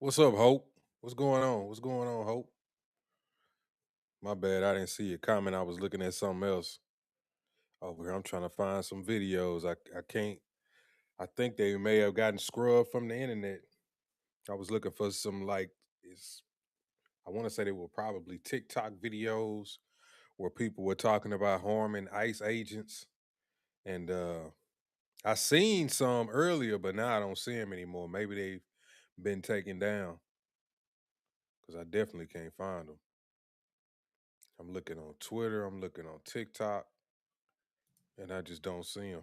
What's up, Hope? What's going on? What's going on, Hope? My bad, I didn't see your comment. I was looking at something else over here. I'm trying to find some videos. I can't. I think they may have gotten scrubbed from the internet. I was looking for some it's. I want to say they were probably TikTok videos where people were talking about harming ICE agents, and I seen some earlier, but now I don't see them anymore. Maybe they've been taken down because I definitely can't find them. I'm looking on Twitter. I'm looking on TikTok. And I just don't see them.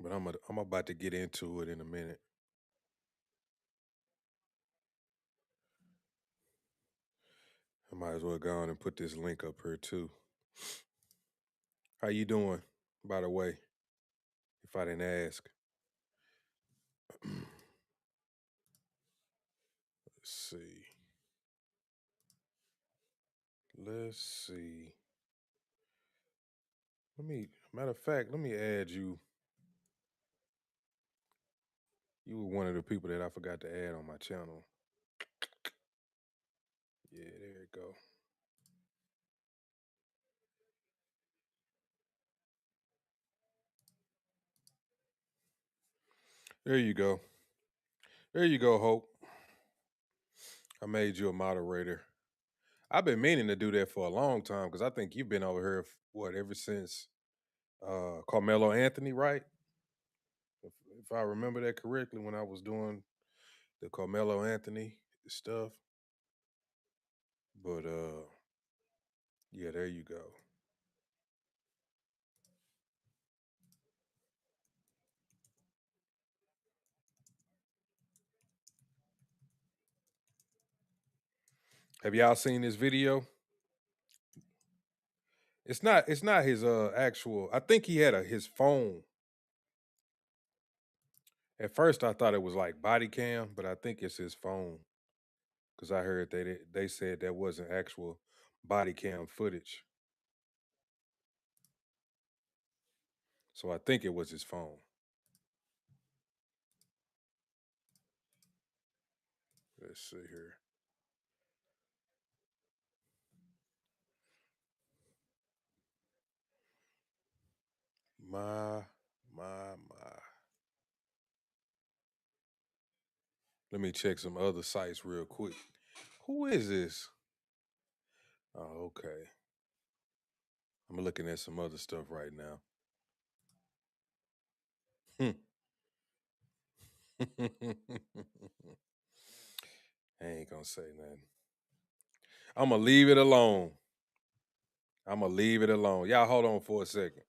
But I'm about to get into it in a minute. I might as well go on and put this link up here too. How you doing, by the way? If I didn't ask. Let's see. Let's see. Matter of fact, let me add you. You were one of the people that I forgot to add on my channel. Yeah, there you go. There you go. There you go, Hope. I made you a moderator. I've been meaning to do that for a long time because I think you've been over here, what, ever since Carmelo Anthony, right? If I remember that correctly, when I was doing the Carmelo Anthony stuff. But yeah, there you go. Have y'all seen this video? It's not his actual. I think he had his phone. At first, I thought it was like body cam, but I think it's his phone because I heard they said that wasn't actual body cam footage. So I think it was his phone. Let's see here. My my. Let me check some other sites real quick. Who is this? Oh, okay. I'm looking at some other stuff right now. I ain't gonna say nothing. I'm gonna leave it alone. I'm gonna leave it alone. Y'all hold on for a second.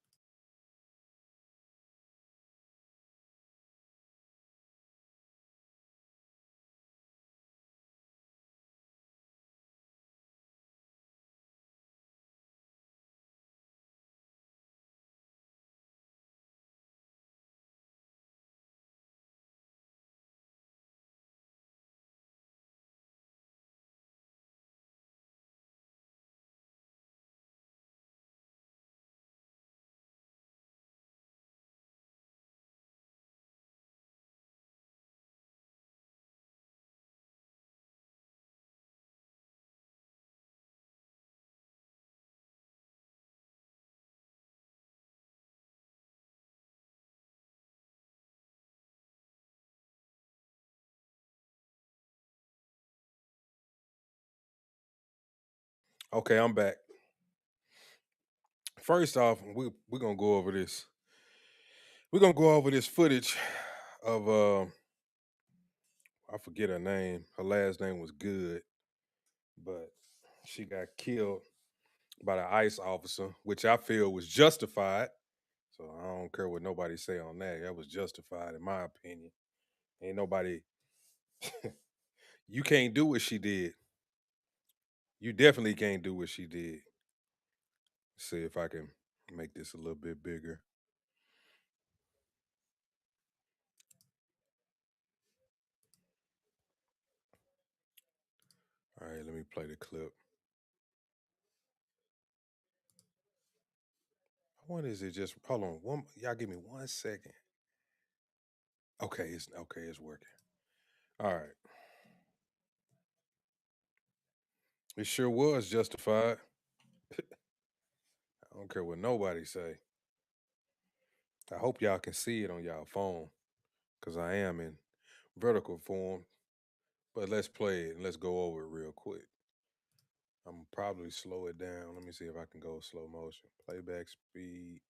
Okay, I'm back. First off, we're gonna go over this. We're gonna go over this footage of I forget her name. Her last name was Good, but she got killed by the ICE officer, which I feel was justified. So I don't care what nobody say on that. That was justified in my opinion. Ain't nobody you can't do what she did. You definitely can't do what she did. See if I can make this a little bit bigger. All right, let me play the clip. What is it? Just hold on. Y'all give me 1 second. Okay, it's working. All right. It sure was justified. I don't care what nobody say. I hope y'all can see it on y'all phone, because I am in vertical form. But let's play it and let's go over it real quick. I'm probably slow it down. Let me see if I can go slow motion. Playback speed.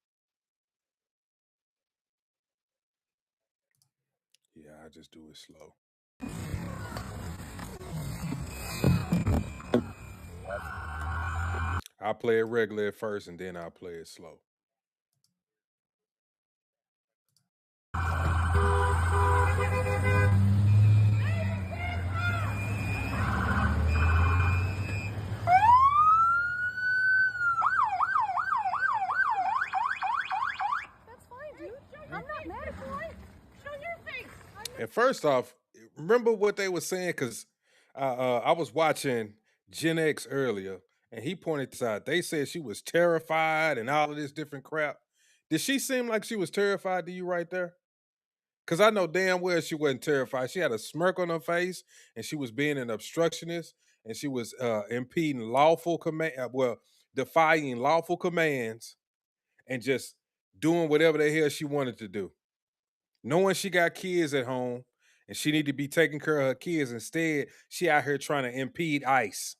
Yeah, I just do it slow. I'll play it regular at first and then I'll play it slow. That's fine, dude. I'm not mad at you. Show your face. And first off, remember what they were saying? Because I was watching Gen X earlier and he pointed this out. They said she was terrified and all of this different crap. Did she seem like she was terrified to you right there? Because I know damn well she wasn't terrified. She had a smirk on her face and she was being an obstructionist and she was impeding lawful command, defying lawful commands and just doing whatever the hell she wanted to do. Knowing she got kids at home and she need to be taking care of her kids, instead, she out here trying to impede ICE.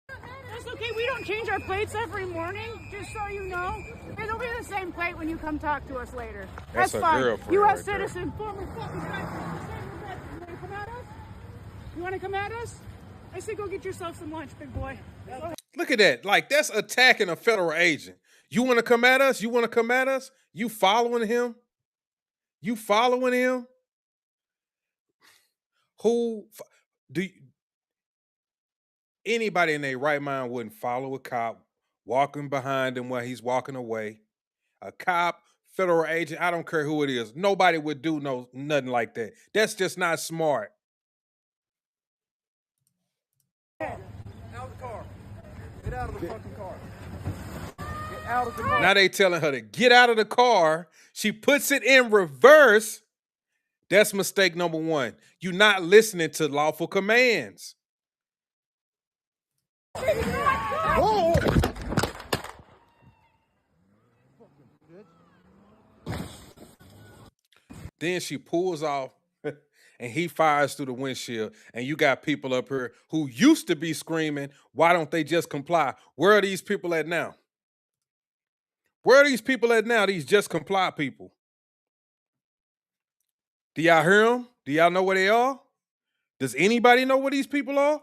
That's okay. We don't change our plates every morning, just so you know. It'll be the same plate when you come talk to us later. That's her fine. girlfriend U.S. right there. citizen, former fucking You want to come at us? You want to come at us? I say go get yourself some lunch, big boy. Look at that. Like, that's attacking a federal agent. You want to come at us? You want to come at us? You following him? You following him? Who do you, anybody in their right mind wouldn't follow a cop walking behind him while he's walking away? A cop, federal agent, I don't care who it is. Nobody would do nothing like that. That's just not smart. Out of the car. Get out of the fucking car. Get out of the car. Now they telling her to get out of the car. She puts it in reverse. That's mistake number one. You're not listening to lawful commands. Whoa! Then she pulls off and he fires through the windshield. And you got people up here who used to be screaming, why don't they just comply? Where are these people at now? Where are these people at now? These just comply people. Do y'all hear them? Do y'all know where they are? Does anybody know where these people are?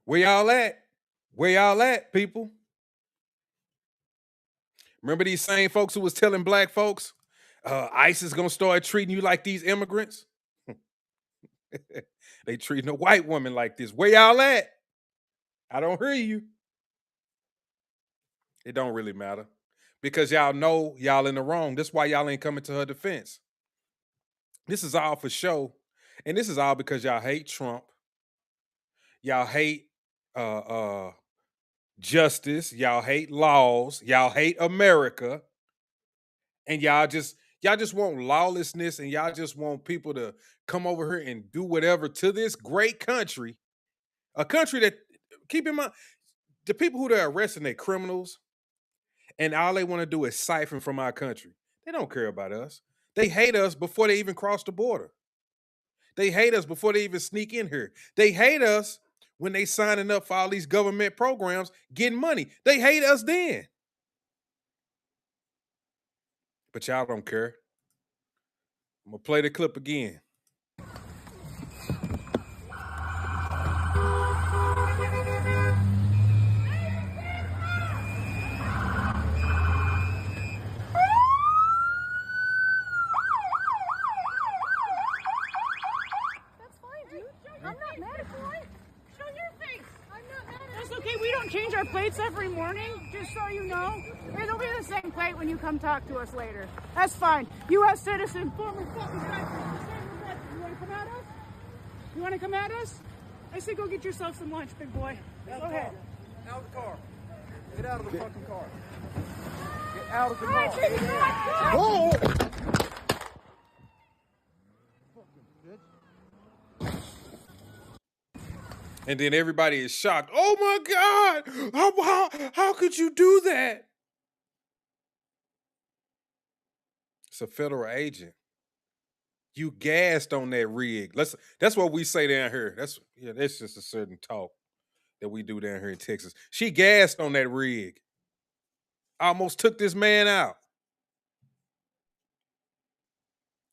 Where y'all at? Where y'all at, people? Remember these same folks who was telling black folks, ICE is gonna start treating you like these immigrants? They treating a white woman like this. Where y'all at? I don't hear you. It don't really matter. Because y'all know y'all in the wrong. That's why y'all ain't coming to her defense. This is all for show. And this is all because y'all hate Trump. Y'all hate justice. Y'all hate laws. Y'all hate America. And y'all just want lawlessness, and y'all just want people to come over here and do whatever to this great country. A country that, keep in mind, the people who they're arresting, they criminals, and all they want to do is siphon from our country. They don't care about us. They hate us before they even cross the border. They hate us before they even sneak in here. They hate us when they signing up for all these government programs, getting money. They hate us then. But y'all don't care. I'm gonna play the clip again. That's fine, dude. I'm not mad at you. Show your face. I'm not mad at you. That's okay. We don't change our our plates every morning, just so you know. It'll be the same plate when you come talk to us later. That's fine. U.S. citizen, former fucking veteran. You want to come at us? You want to come at us? I say go get yourself some lunch, big boy. Go ahead. Out of the car. Get out of the fucking car. Get out of the All right, car. take it back. Whoa! And then everybody is shocked. Oh my God! How could you do that? It's a federal agent. You gassed on that rig. That's what we say down here. That's just a certain talk that we do down here in Texas. She gassed on that rig. Almost took this man out.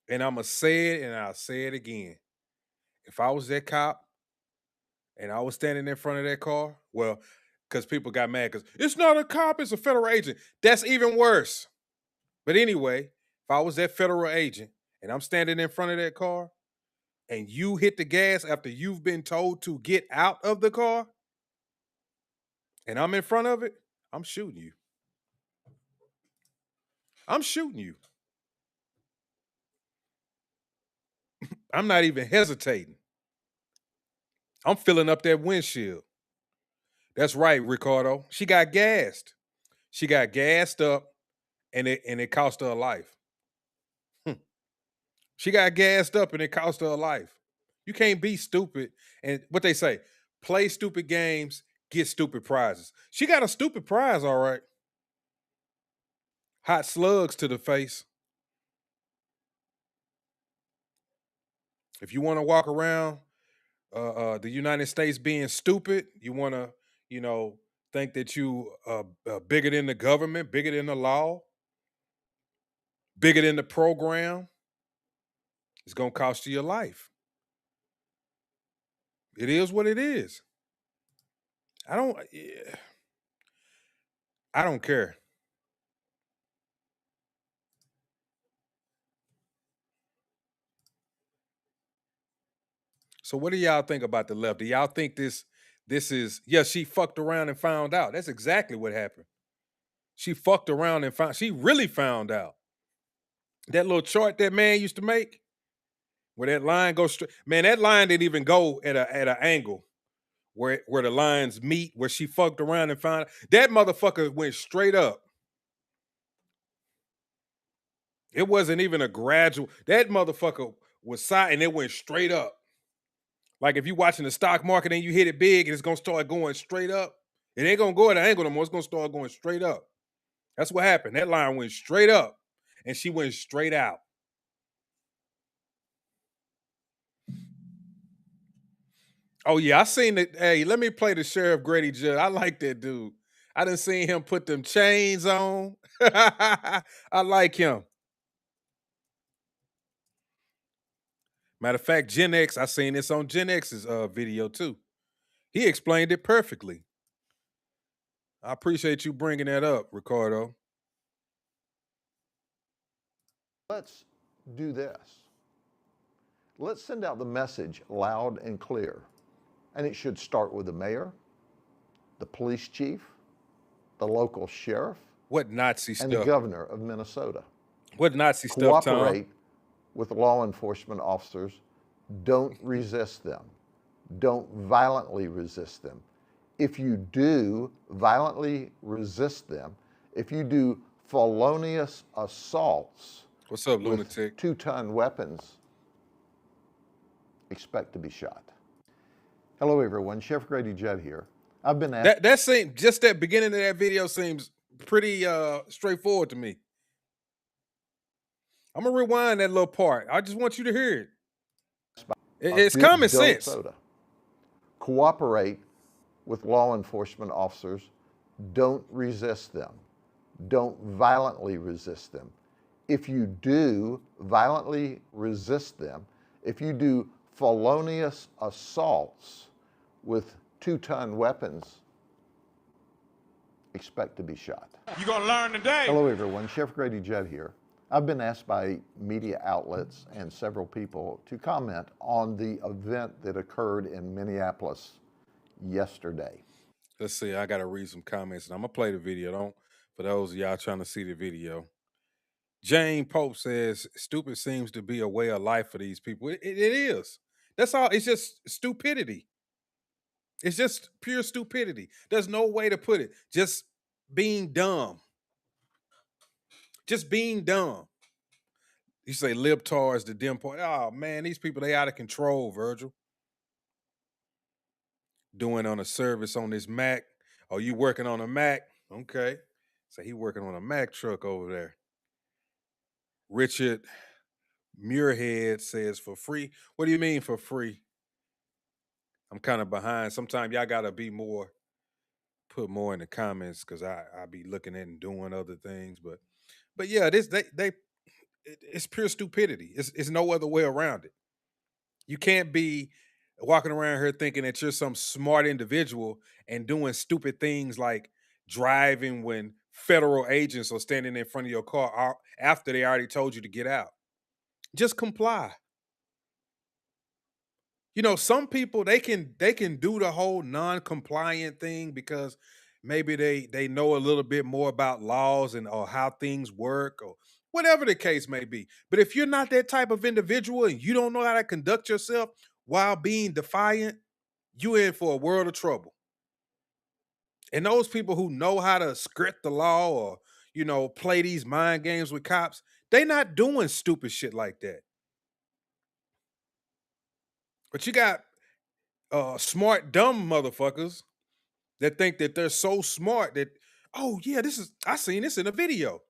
And I'ma say it and I'll say it again. If I was that cop and I was standing in front of that car, well, because people got mad because it's not a cop, it's a federal agent. That's even worse. But anyway, if I was that federal agent and I'm standing in front of that car and you hit the gas after you've been told to get out of the car and I'm in front of it, I'm shooting you. I'm shooting you. I'm not even hesitating. I'm filling up that windshield. That's right, Ricardo. She got gassed. She got gassed up and it cost her a life. She got gassed up and it cost her a life. You can't be stupid. And what they say, play stupid games, get stupid prizes. She got a stupid prize, all right. Hot slugs to the face. If you want to walk around the United States being stupid, you want to, think that you bigger than the government, bigger than the law, bigger than the program, it's going to cost you your life. It is what it is. I don't care. So what do y'all think about the left? Do y'all think this is she fucked around and found out? That's exactly what happened. She fucked around and she really found out. That little chart that man used to make, where that line goes straight. Man, that line didn't even go at an angle where the lines meet, where she fucked around and found out. That motherfucker went straight up. It wasn't even a gradual. That motherfucker was side and it went straight up. Like if you're watching the stock market and you hit it big and it's gonna start going straight up, it ain't gonna go at an angle no more. It's gonna start going straight up. That's what happened. That line went straight up and she went straight out. Oh yeah, I seen it. Hey, let me play the Sheriff Grady Judd. I like that dude. I done seen him put them chains on. I like him. Matter of fact, Gen X, I seen this on Gen X's video too. He explained it perfectly. I appreciate you bringing that up, Ricardo. Let's do this. Let's send out the message loud and clear. And it should start with the mayor, the police chief, the local sheriff, What Nazi stuff? and the governor of Minnesota. What Nazi stuff, Tom? Cooperate with law enforcement officers. Don't resist them. Don't violently resist them. If you do violently resist them, if you do felonious assaults What's up, with lunatic? 2-ton weapons, expect to be shot. Hello, everyone. Chef Grady Judd here. I've been asked. That seemed, just that beginning of that video seems pretty straightforward to me. I'm gonna rewind that little part. I just want you to hear it. It's common sense. Minnesota. Cooperate with law enforcement officers. Don't resist them. Don't violently resist them. If you do violently resist them, if you do felonious assaults with 2-ton weapons, expect to be shot. You're going to learn today. Hello, everyone. Chef Grady Judd here. I've been asked by media outlets and several people to comment on the event that occurred in Minneapolis yesterday. Let's see. I gotta read some comments, and I'm gonna play the video. Don't For those of y'all trying to see the video. Jane Pope says, "Stupid seems to be a way of life for these people. It is. That's all. It's just stupidity. It's just pure stupidity. There's no way to put it. Just being dumb. Just being dumb." You say libtards, the dim part. Oh man, these people, they out of control, Virgil. Doing on a service on this Mac. Oh, you working on a Mac? Okay. So he working on a Mac truck over there. Richard Muirhead says for free. What do you mean for free? I'm kind of behind. Sometimes y'all gotta put more in the comments because I be looking at and doing other things. But yeah, this it's pure stupidity. It's no other way around it. You can't be walking around here thinking that you're some smart individual and doing stupid things like driving when federal agents are standing in front of your car after they already told you to get out. Just comply. Some people, they can do the whole non-compliant thing because maybe they know a little bit more about laws and or how things work or whatever the case may be. But if you're not that type of individual and you don't know how to conduct yourself while being defiant, you in for a world of trouble. And those people who know how to skirt the law or play these mind games with cops, they not doing stupid shit like that. But you got smart dumb motherfuckers that think that they're so smart that, oh yeah, I seen this in a video.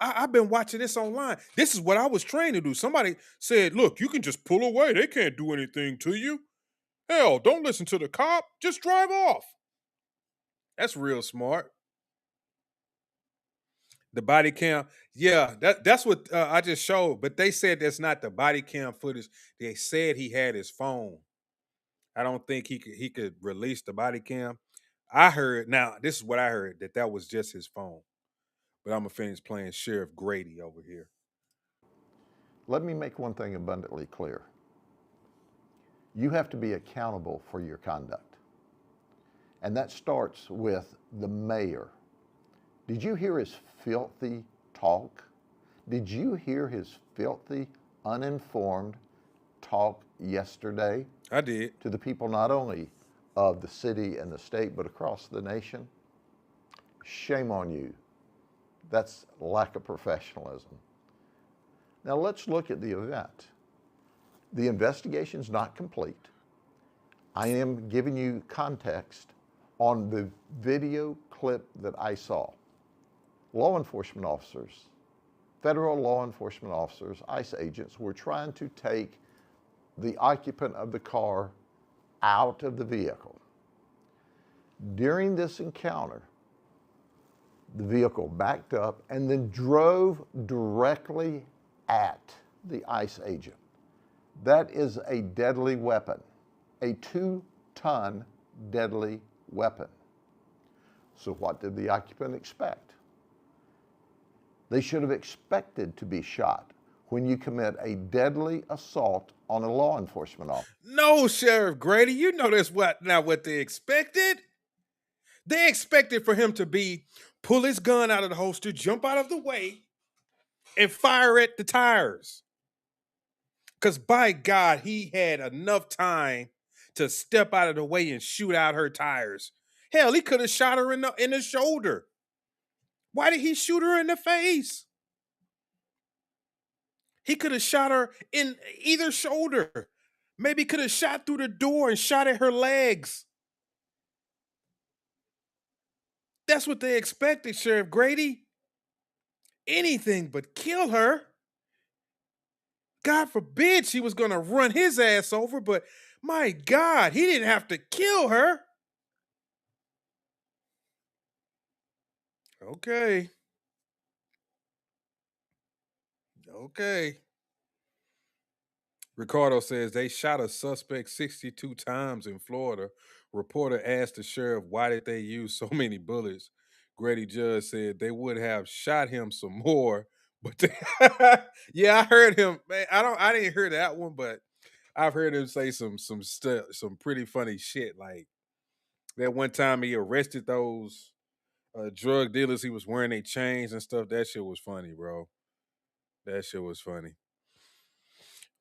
I've been watching this online. This is what I was trained to do. Somebody said, look, you can just pull away. They can't do anything to you. Hell, don't listen to the cop. Just drive off. That's real smart. The body cam, yeah, that's what I just showed. But they said that's not the body cam footage. They said he had his phone. I don't think he could release the body cam. I heard, now this is what I heard, that was just his phone. But I'm gonna finish playing Sheriff Grady over here. Let me make one thing abundantly clear. You have to be accountable for your conduct. And that starts with the mayor. Did you hear his filthy talk? Did you hear his filthy, uninformed talk yesterday? I did. To the people not only of the city and the state, but across the nation? Shame on you. That's lack of professionalism. Now let's look at the event. The investigation's not complete. I am giving you context on the video clip that I saw. Law enforcement officers, federal law enforcement officers, ICE agents, were trying to take the occupant of the car out of the vehicle. During this encounter, the vehicle backed up and then drove directly at the ICE agent. That is a deadly weapon, a 2-ton deadly weapon. So what did the occupant expect? They should have expected to be shot when you commit a deadly assault on a law enforcement officer. No, Sheriff Grady, you know that's what they expected. They expected for him to pull his gun out of the holster, jump out of the way, and fire at the tires. Because by God, he had enough time to step out of the way and shoot out her tires. Hell, he could have shot her in the shoulder. Why did he shoot her in the face? He could have shot her in either shoulder. Maybe could have shot through the door and shot at her legs. That's what they expected, Sheriff Grady. Anything but kill her. God forbid she was going to run his ass over, but my God, he didn't have to kill her. Okay. Ricardo says they shot a suspect 62 times in Florida. Reporter asked the sheriff why did they use so many bullets. Grady Judge said they would have shot him some more, but yeah, I heard him. Man, I didn't hear that one, but I've heard him say some pretty funny shit. Like That one time he arrested those drug dealers. He was wearing their chains and stuff. That shit was funny, bro. That shit was funny.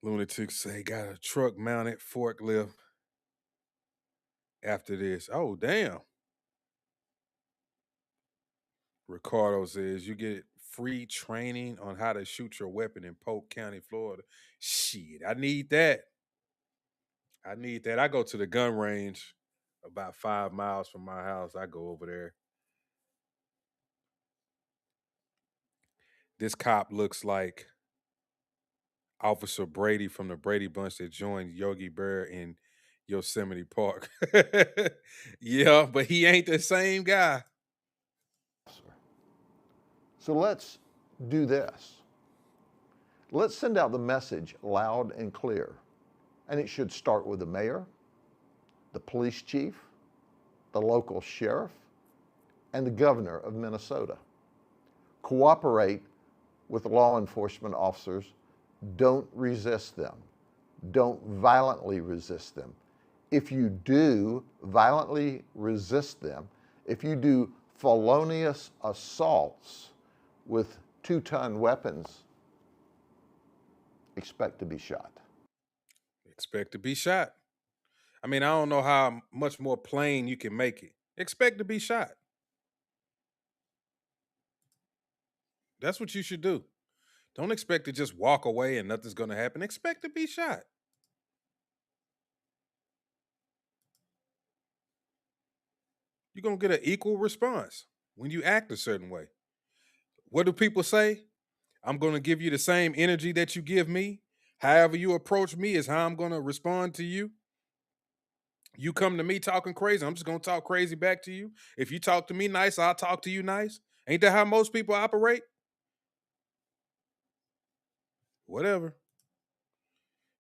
Lunatics say got a truck mounted forklift after this. Oh, damn. Ricardo says you get free training on how to shoot your weapon in Polk County, Florida. Shit, I need that. I need that. I go to the gun range about 5 miles from my house. I go over there. This cop looks like Officer Brady from the Brady Bunch that joined Yogi Bear in Yosemite Park. Yeah, but he ain't the same guy. So let's do this. Let's send out the message loud and clear. And it should start with the mayor, the police chief, the local sheriff, and the governor of Minnesota. Cooperate with law enforcement officers. Don't resist them. Don't violently resist them. If you do violently resist them, if you do felonious assaults with 2-ton weapons, expect to be shot. Expect to be shot. I mean, I don't know how much more plain you can make it. Expect to be shot. That's what you should do. Don't expect to just walk away and nothing's going to happen. Expect to be shot. You're going to get an equal response when you act a certain way. What do people say? I'm going to give you the same energy that you give me. However you approach me is how I'm going to respond to you. You come to me talking crazy, I'm just going to talk crazy back to you. If you talk to me nice, I'll talk to you nice. Ain't that how most people operate? Whatever.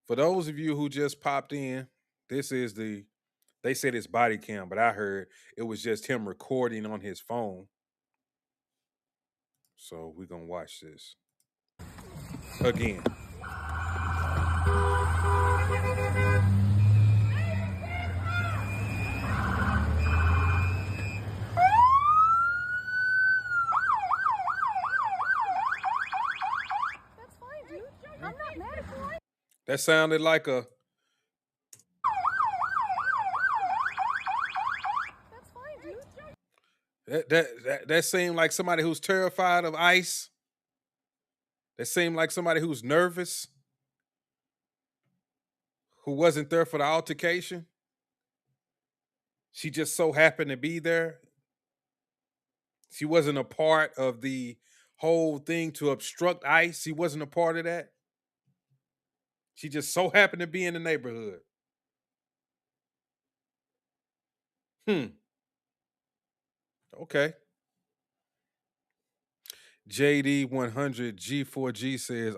For those of you who just popped in, this is they said it's body cam, but I heard it was just him recording on his phone. So we're going to watch this again. That's fine, dude. I'm not mad at you. That sounded like a That's fine, dude. that seemed like somebody who's terrified of ice. That seemed like somebody who's nervous, who wasn't there for the altercation. She just so happened to be there. She wasn't a part of the whole thing to obstruct ICE. She wasn't a part of that. She just so happened to be in the neighborhood. Okay. JD100 G4G says,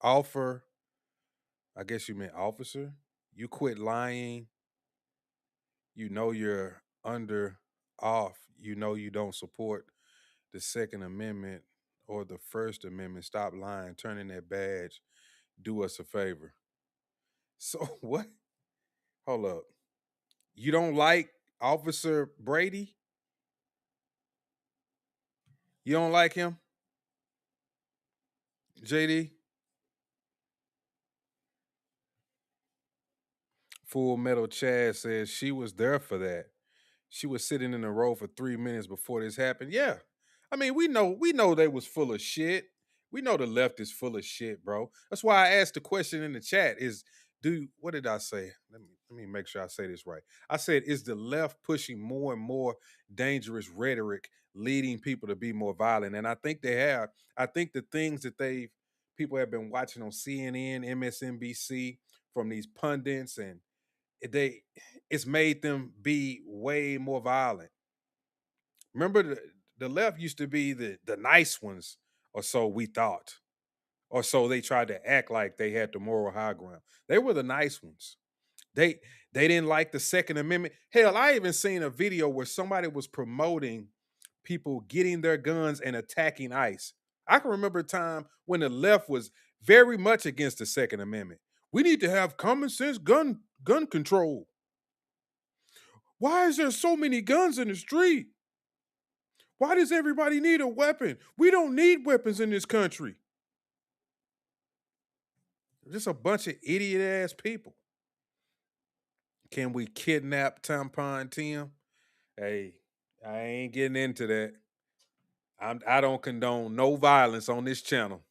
offer. I guess you meant officer. You quit lying. You know you're under off. You know you don't support the Second Amendment or the First Amendment. Stop lying. Turn in that badge. Do us a favor. So what? Hold up. You don't like Officer Brady? You don't like him? JD? Full Metal Chad says she was there for that. She was sitting in a row for 3 minutes before this happened. Yeah. I mean, we know they was full of shit. We know the left is full of shit, bro. That's why I asked the question in the chat is what did I say? Let me make sure I say this right. I said, is the left pushing more and more dangerous rhetoric leading people to be more violent? And I think they have. I think the things that people have been watching on CNN, MSNBC from these pundits and it's made them be way more violent. Remember the left used to be the nice ones, or so we thought. Or so they tried to act like they had the moral high ground. They were the nice ones. They didn't like the Second Amendment. Hell, I even seen a video where somebody was promoting people getting their guns and attacking ICE. I can remember a time when the left was very much against the Second Amendment. We need to have common sense gun control. Why is there so many guns in the street? Why does everybody need a weapon? We don't need weapons in this country. Just a bunch of idiot ass people. Can we kidnap Tampon Tim? Hey, I ain't getting into that. I don't condone no violence on this channel.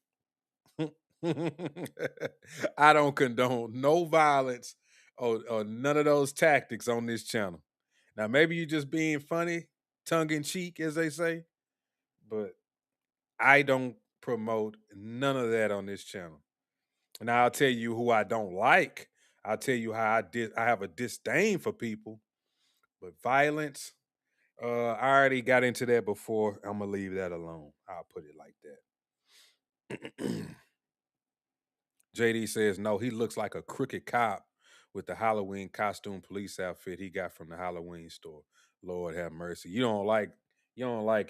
I don't condone no violence or none of those tactics on this channel. Now, maybe you're just being funny, tongue in cheek, as they say, but I don't promote none of that on this channel. Now, I'll tell you who I don't like. I'll tell you how I have a disdain for people, but violence, I already got into that before. I'm gonna leave that alone. I'll put it like that. JD says no. He looks like a crooked cop with the Halloween costume police outfit he got from the Halloween store. Lord have mercy. You don't like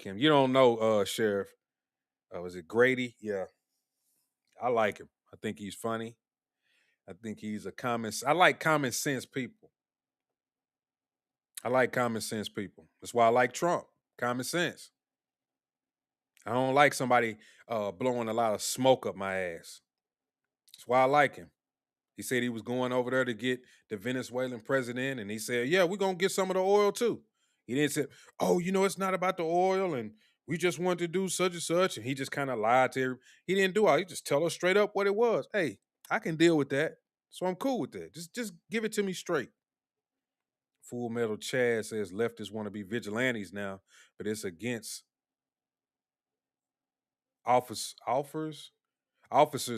him. You don't know Sheriff. Was it Grady? Yeah, I like him. I think he's funny. I think he's I like common sense people. I like common sense people. That's why I like Trump. Common sense. I don't like somebody blowing a lot of smoke up my ass. That's why I like him. He said he was going over there to get the Venezuelan president, and he said, "Yeah, we're gonna get some of the oil too." He didn't say, "Oh, it's not about the oil, and we just want to do such and such." And he just kind of lied to her. He didn't do all. He just tell her straight up what it was. Hey, I can deal with that, so I'm cool with that. Just give it to me straight. Full Metal Chad says leftists want to be vigilantes now, but it's against officers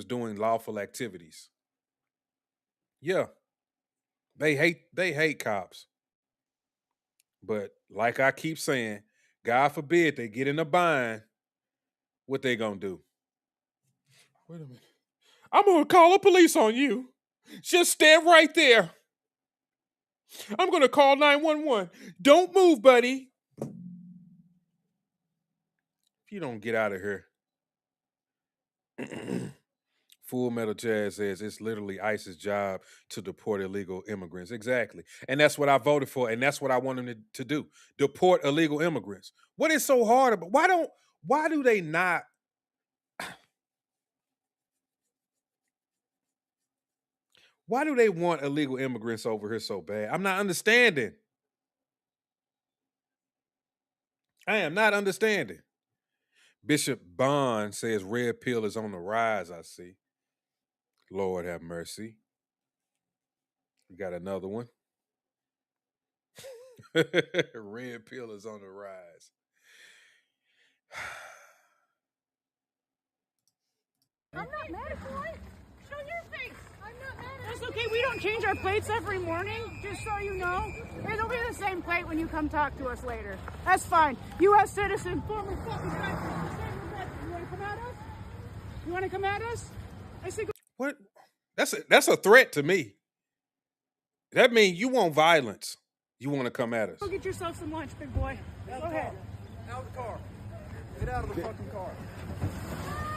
doing lawful activities. Yeah, they hate cops. But like I keep saying, God forbid they get in a bind, what they gonna do? Wait a minute. I'm gonna call the police on you. Just stand right there. I'm gonna call 911. Don't move, buddy. If you don't get out of here. Full Metal Jazz says it's literally ICE's job to deport illegal immigrants. Exactly. And that's what I voted for. And that's what I want them to do. Deport illegal immigrants. What is so hard about why do they not? Why do they want illegal immigrants over here so bad? I'm not understanding. I am not understanding. Bishop Bond says red pill is on the rise, I see. Lord have mercy. We got another one. Red pill is on the rise. I'm not mad at you. Show your face. I'm not mad at you. That's okay. We don't change our plates every morning, just so you know. It'll be the same plate when you come talk to us later. That's fine. U.S. citizen, former fucking veteran. You want to come at us? You want to come at us? I say, what? That's a threat to me. That means you want violence. You want to come at us. Go get yourself some lunch, big boy. Go ahead. Out of the car. Get out of the fucking car.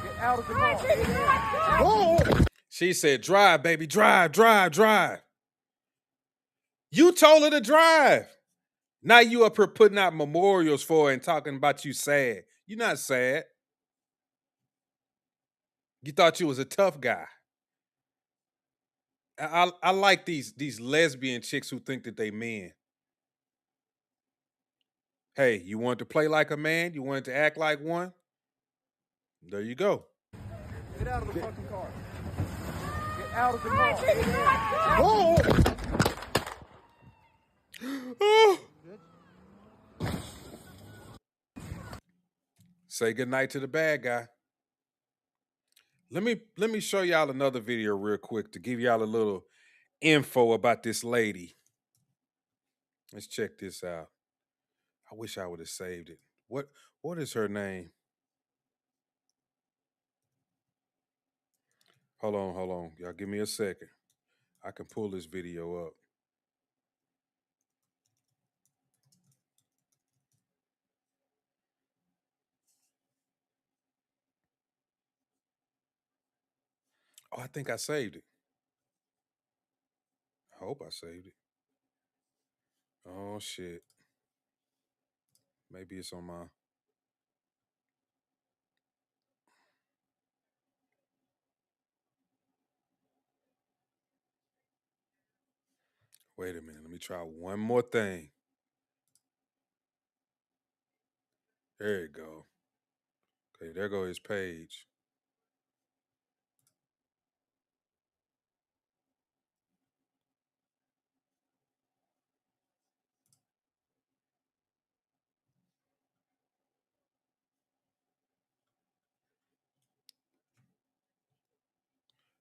Get out of the car. Whoa. She said, drive, baby, drive, drive, drive. You told her to drive. Now you up here putting out memorials for her and talking about you sad. You're not sad. You thought you was a tough guy. I like these lesbian chicks who think that they men. Hey, you want to play like a man? You wanted to act like one? There you go. Get out of the fucking car. Get out of the car. Whoa! Oh. Say goodnight to the bad guy. Let me show y'all another video real quick to give y'all a little info about this lady. Let's check this out. I wish I would have saved it. What is her name? Hold on. Y'all give me a second. I can pull this video up. Oh, I think I saved it. I hope I saved it. Oh shit. Maybe it's on my. Wait a minute. Let me try one more thing. There you go. Okay, there go his page.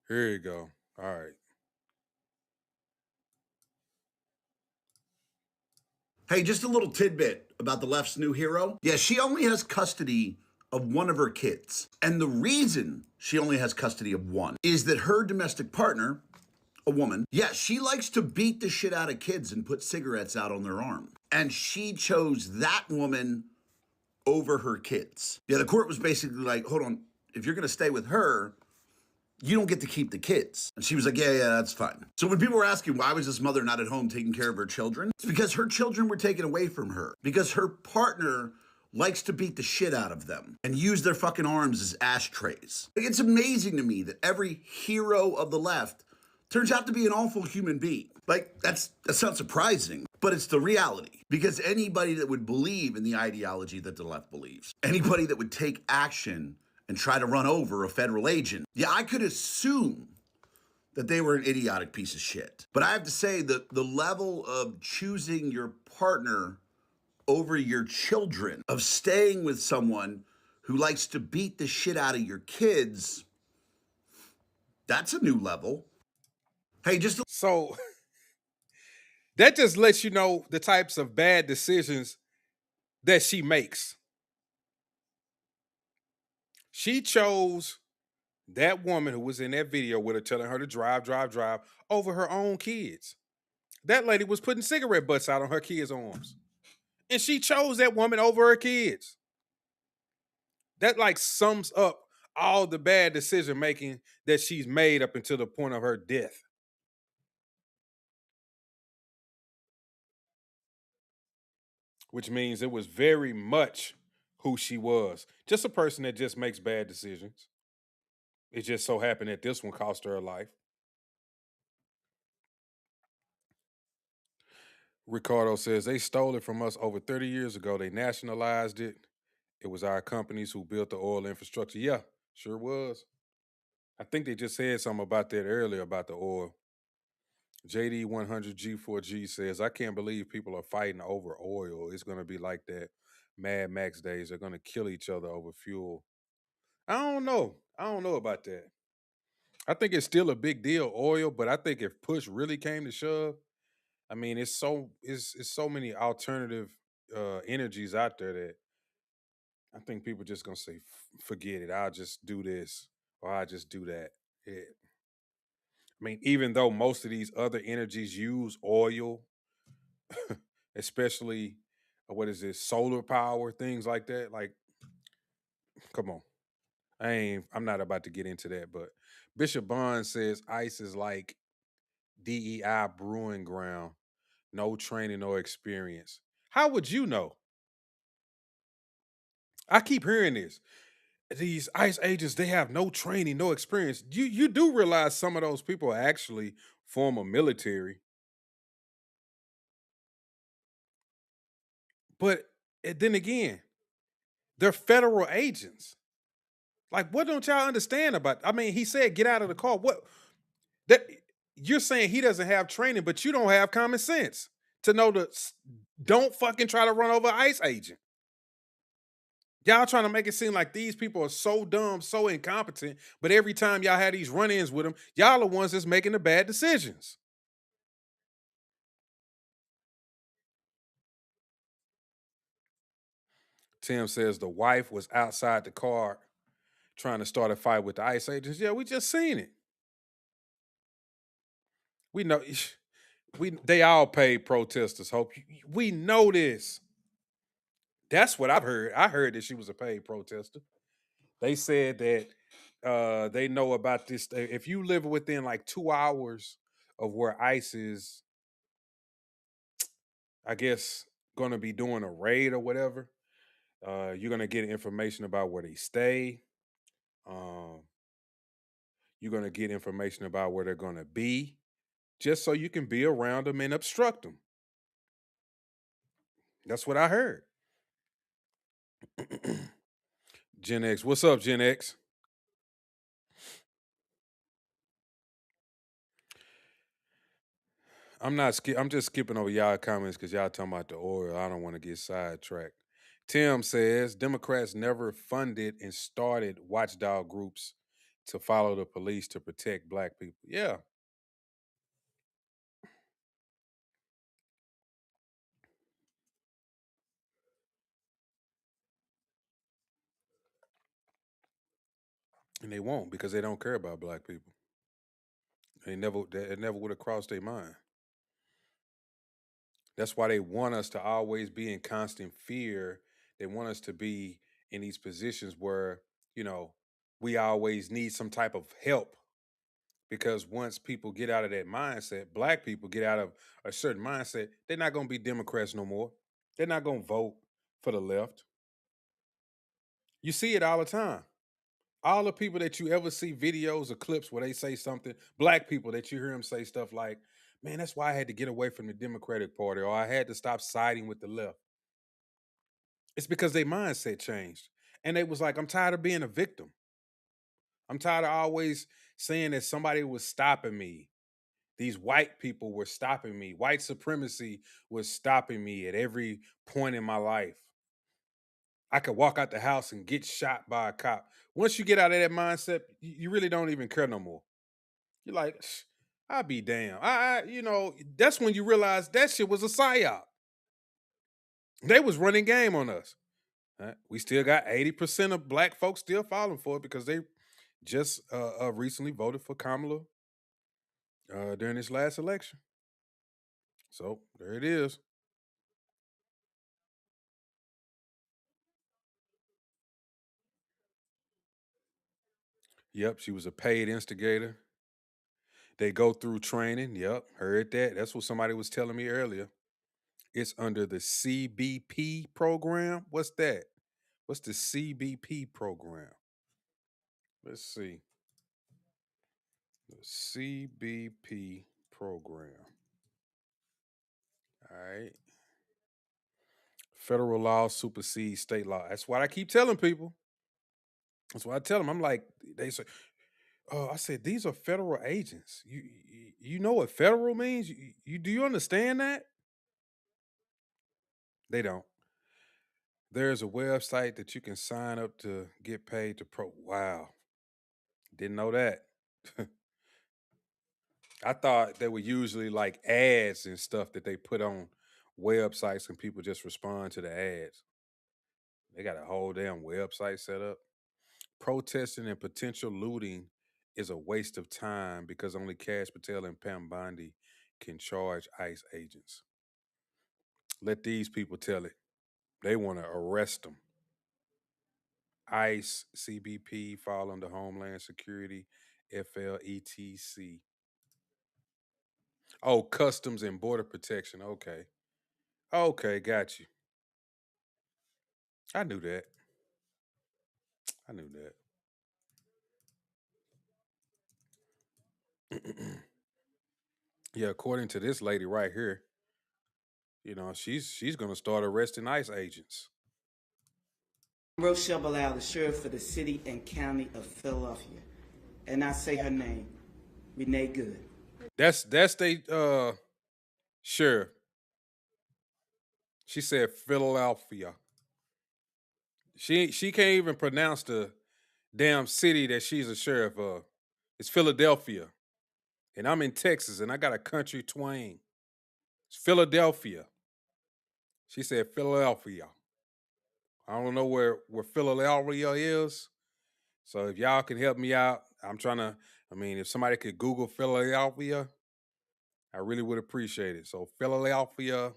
Here you go. All right. Hey, just a little tidbit about the left's new hero. Yeah, she only has custody of one of her kids. And the reason she only has custody of one is that her domestic partner, a woman, yeah, she likes to beat the shit out of kids and put cigarettes out on their arm. And she chose that woman over her kids. Yeah, the court was basically like, hold on, if you're gonna stay with her, you don't get to keep the kids. And she was like, yeah, that's fine. So when people were asking why was this mother not at home taking care of her children, it's because her children were taken away from her. Because her partner likes to beat the shit out of them and use their fucking arms as ashtrays. It's amazing to me that every hero of the left turns out to be an awful human being. Like, that's not surprising, but it's the reality. Because anybody that would believe in the ideology that the left believes, anybody that would take action and try to run over a federal agent, yeah, I could assume that they were an idiotic piece of shit. But I have to say that the level of choosing your partner over your children, of staying with someone who likes to beat the shit out of your kids, that's a new level. Hey, just So that just lets you know the types of bad decisions that she makes. She chose that woman who was in that video with her telling her to drive, drive, drive over her own kids. That lady was putting cigarette butts out on her kids' arms. And she chose that woman over her kids. That like sums up all the bad decision making that she's made up until the point of her death. Which means it was very much who she was. Just a person that just makes bad decisions. It just so happened that this one cost her life. Ricardo says they stole it from us over 30 years ago. They nationalized it. It was our companies who built the oil infrastructure. Yeah, sure was. I think they just said something about that earlier about the oil. JD100G4G says, I can't believe people are fighting over oil. It's going to be like that Mad Max days. They're going to kill each other over fuel. I don't know. I don't know about that. I think it's still a big deal, oil, but I think if push really came to shove, I mean, it's so many alternative energies out there that I think people just gonna say, Forget it. I'll just do this or I'll just do that." I mean, even though most of these other energies use oil, especially what is this, solar power, things like that. Like, come on, I'm not about to get into that. But Bishop Bond says ICE is like DEI brewing ground, no training or experience. How would you know? I keep hearing this. These ICE agents, they have no training, no experience. You do realize some of those people are actually former military, but then again, they're federal agents. Like, what don't y'all understand about? I mean, he said, "Get out of the car." What that you're saying he doesn't have training, but you don't have common sense to know to don't fucking try to run over an ICE agent. Y'all trying to make it seem like these people are so dumb, so incompetent, but every time y'all have these run-ins with them, y'all are the ones that's making the bad decisions. Tim says the wife was outside the car trying to start a fight with the ICE agents. Yeah, we just seen it. We know they all paid protesters. Hope we know this. That's what I've heard. I heard that she was a paid protester. They said that they know about this. If you live within like 2 hours of where ICE is, I guess, going to be doing a raid or whatever. You're going to get information about where they stay. Um, you're going to get information about where they're going to be, just so you can be around them and obstruct them. That's what I heard. Gen X, what's up, Gen X? I'm just skipping over y'all comments because y'all talking about the oil. I don't want to get sidetracked. Tim says Democrats never funded and started watchdog groups to follow the police to protect black people. Yeah. And they won't because they don't care about black people. It never would have crossed their mind. That's why they want us to always be in constant fear. They want us to be in these positions where, you know, we always need some type of help. Because once people get out of that mindset, black people get out of a certain mindset, they're not going to be Democrats no more. They're not going to vote for the left. You see it all the time. All the people that you ever see videos or clips where they say something, black people that you hear them say stuff like, man, that's why I had to get away from the Democratic Party or I had to stop siding with the left. It's because their mindset changed. And they was like, I'm tired of being a victim. I'm tired of always saying that somebody was stopping me. These white people were stopping me. White supremacy was stopping me at every point in my life. I could walk out the house and get shot by a cop. Once you get out of that mindset, you really don't even care no more. You're like, I'll be damned. That's when you realize that shit was a psyop. They was running game on us. We still got 80% of black folks still falling for it because they just recently voted for Kamala during this last election. So there it is. Yep, she was a paid instigator. They go through training. Yep, heard that. That's what somebody was telling me earlier. It's under the CBP program. What's that? What's the CBP program? Let's see. The CBP program. All right. Federal law supersedes state law. That's what I keep telling people. That's what I tell them. I'm like, they say, oh, I said, these are federal agents. You know what federal means? You do you understand that? They don't. There's a website that you can sign up to get paid to pro. Wow, didn't know that. I thought they were usually like ads and stuff that they put on websites and people just respond to the ads. They got a whole damn website set up. Protesting and potential looting is a waste of time because only Cash Patel and Pam Bondi can charge ICE agents. Let these people tell it. They want to arrest them. ICE, CBP fall under Homeland Security, FLETC. Oh, Customs and Border Protection. Okay. Okay, got you. I knew that. I knew that. Yeah, according to this lady right here, she's gonna start arresting ICE agents. Rochelle Bilal, the sheriff for the city and county of Philadelphia. And I say her name, Renee Good. That's they sheriff. She said Philadelphia. She can't even pronounce the damn city that she's a sheriff of. It's Philadelphia. And I'm in Texas and I got a country twang. It's Philadelphia. She said Philadelphia. I don't know where Philadelphia is. So if y'all can help me out, if somebody could Google Philadelphia, I really would appreciate it. So Philadelphia,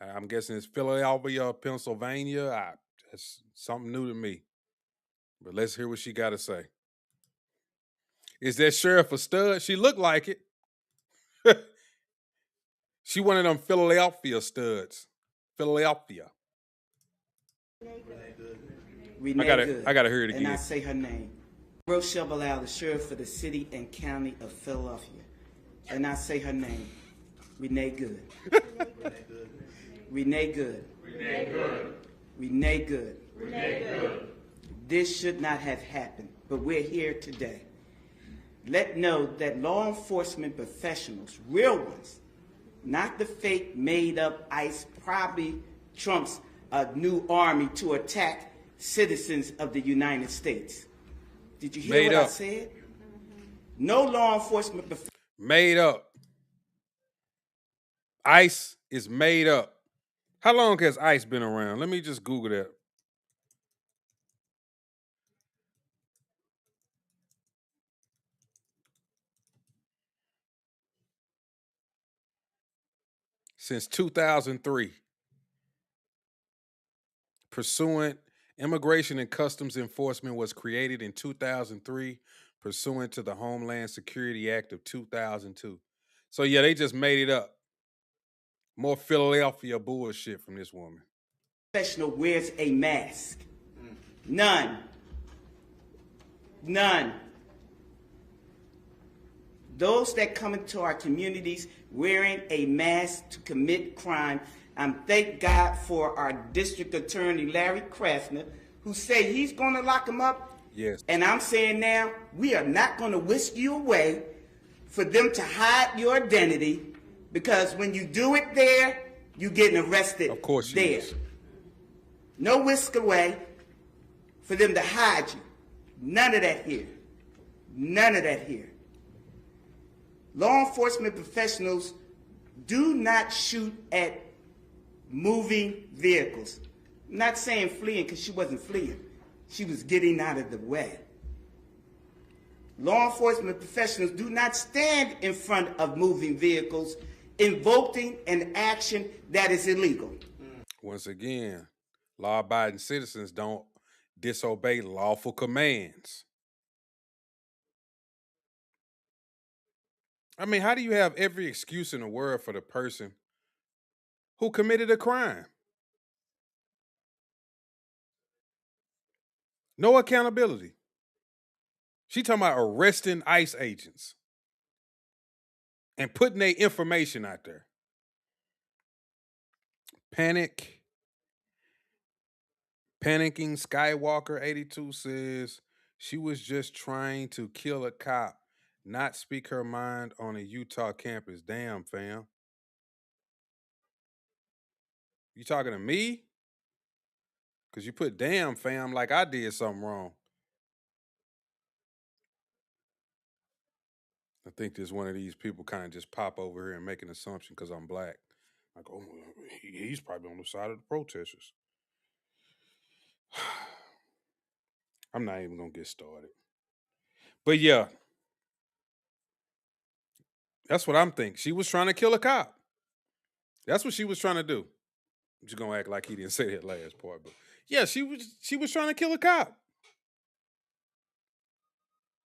I'm guessing it's Philadelphia, Pennsylvania. That's something new to me. But let's hear what she got to say. Is that sheriff a stud? She looked like it. She one of them Philadelphia studs. Philadelphia. Renee Good. I gotta hear it And I again. say her name. Rochelle Bilal, the sheriff for the city and county of Philadelphia. And I say her name. Renee Good. Renee Good. Renee Good. Renee Good. Renee Good. This should not have happened, but we're here today. Let know that law enforcement professionals, real ones, not the fake made up ICE, probably Trump's new army to attack citizens of the United States. Did you hear Made what I up. said? No law enforcement Made up. ICE is made up. How long has ICE been around? Let me just Google that. Since 2003. Pursuant, Immigration and Customs Enforcement was created in 2003, pursuant to the Homeland Security Act of 2002. So yeah, they just made it up. More Philadelphia bullshit from this woman. professional wears a mask. None. None. Those that come into our communities wearing a mask to commit crime, thank God for our district attorney, Larry Krasner, who say he's going to lock them up. Yes. And I'm saying now, we are not going to whisk you away for them to hide your identity, because when you do it there, you're getting arrested Of course you there. is. No whisk away for them to hide you. None of that here. None of that here. Law enforcement professionals do not shoot at moving vehicles. I'm not saying fleeing, because she wasn't fleeing. She was getting out of the way. Law enforcement professionals do not stand in front of moving vehicles invoking an action that is illegal. Once again, law-abiding citizens don't disobey lawful commands. I mean, how do you have every excuse in the world for the person who committed a crime? No accountability. She talking about arresting ICE agents and putting their information out there. Panicking Skywalker 82 says she was just trying to kill a cop, not speak her mind on a Utah campus. Damn, fam. You talking to me? Because you put damn, fam, like I did something wrong. I think there's one of these people kind of just pop over here and make an assumption because I'm black. Like, oh, he's probably on the side of the protesters. I'm not even going to get started. But yeah, that's what I'm thinking. She was trying to kill a cop. That's what she was trying to do. I'm just going to act like he didn't say that last part. But yeah, she was trying to kill a cop.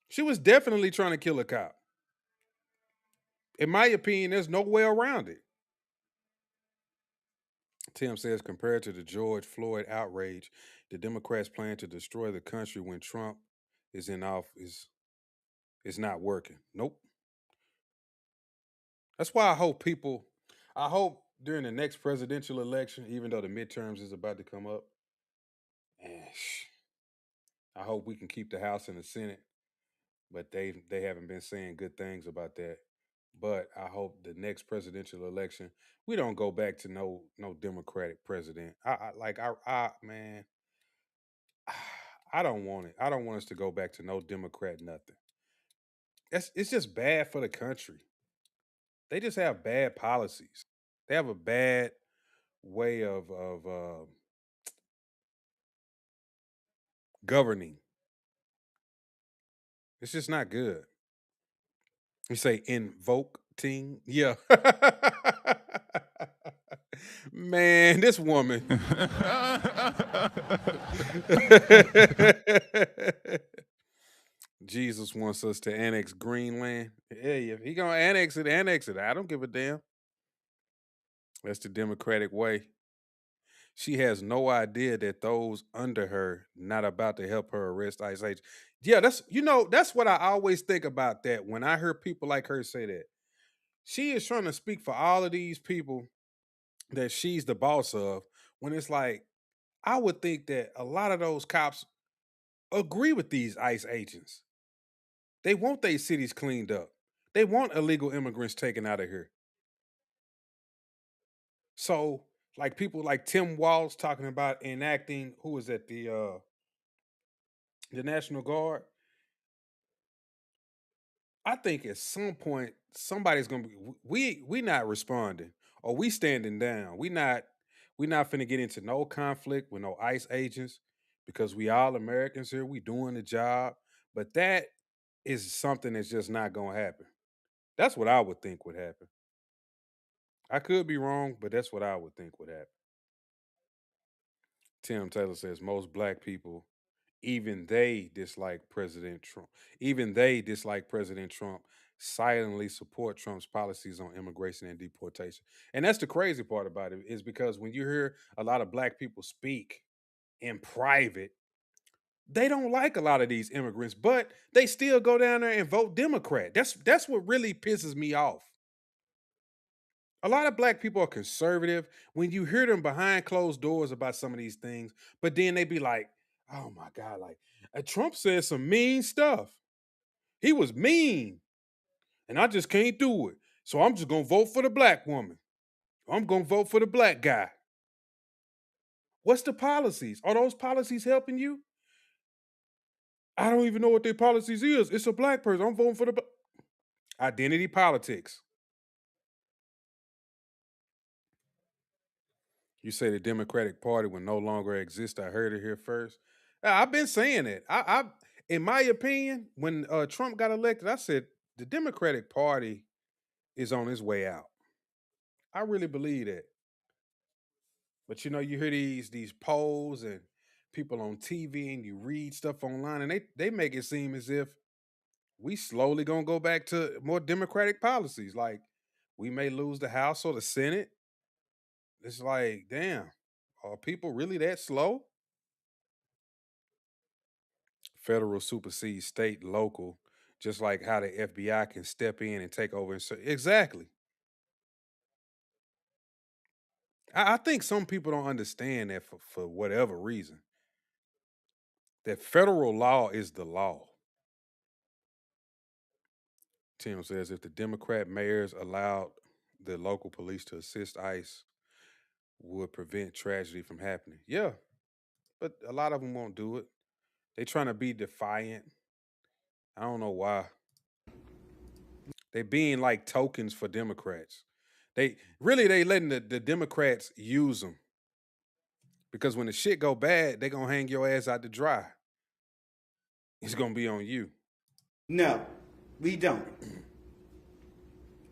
She was definitely trying to kill a cop. In my opinion, there's no way around it. Tim says, compared to the George Floyd outrage, the Democrats plan to destroy the country when Trump is in office is not working. Nope. That's why I hope during the next presidential election, even though the midterms is about to come up, I hope we can keep the House and the Senate, but they haven't been saying good things about that. But I hope the next presidential election, we don't go back to no Democratic president. Man, I don't want it. I don't want us to go back to no Democrat nothing. It's just bad for the country. They just have bad policies. They have a bad way of governing. It's just not good. You say invoking, yeah. Man, this woman. Jesus wants us to annex Greenland. Hey, if he gonna annex it, I don't give a damn. That's the Democratic way. She has no idea that those under her not about to help her arrest ICE agents. Yeah, that's what I always think about that when I hear people like her say that. She is trying to speak for all of these people that she's the boss of, when it's like, I would think that a lot of those cops agree with these ICE agents. They want their cities cleaned up. They want illegal immigrants taken out of here. So, like people like Tim Walz talking about enacting, who was at the National Guard. I think at some point somebody's gonna be, we not responding, or we standing down. We not finna get into no conflict with no ICE agents, because we all Americans here. We doing the job, but that is something that's just not gonna happen. That's what I would think would happen. I could be wrong, but that's what I would think would happen. Tim Taylor says most black people, even they dislike President Trump. Even they dislike President Trump, silently support Trump's policies on immigration and deportation. And that's the crazy part about it, is because when you hear a lot of black people speak in private, they don't like a lot of these immigrants, but they still go down there and vote Democrat. That's what really pisses me off. A lot of black people are conservative when you hear them behind closed doors about some of these things, but then they be like, oh my God, like Trump said some mean stuff. He was mean, and I just can't do it. So I'm just gonna vote for the black woman. I'm gonna vote for the black guy. What's the policies? Are those policies helping you? I don't even know what their policies is. It's a black person. I'm voting for the identity politics. You say the Democratic Party will no longer exist. I heard it here first. I've been saying it. In my opinion, when Trump got elected, I said the Democratic Party is on its way out. I really believe that. But you hear these polls and people on TV, and you read stuff online, and they make it seem as if we slowly gonna go back to more Democratic policies. Like we may lose the House or the Senate. It's like, damn, are people really that slow? Federal supersedes state, local, just like how the FBI can step in and take over. Exactly. I think some people don't understand that for whatever reason. That federal law is the law. Tim says if the Democrat mayors allowed the local police to assist ICE, would prevent tragedy from happening. Yeah, but a lot of them won't do it. They trying to be defiant. I don't know why. They being like tokens for Democrats. They letting the Democrats use them, because when the shit go bad, they gonna hang your ass out to dry. It's gonna be on you. No, we don't.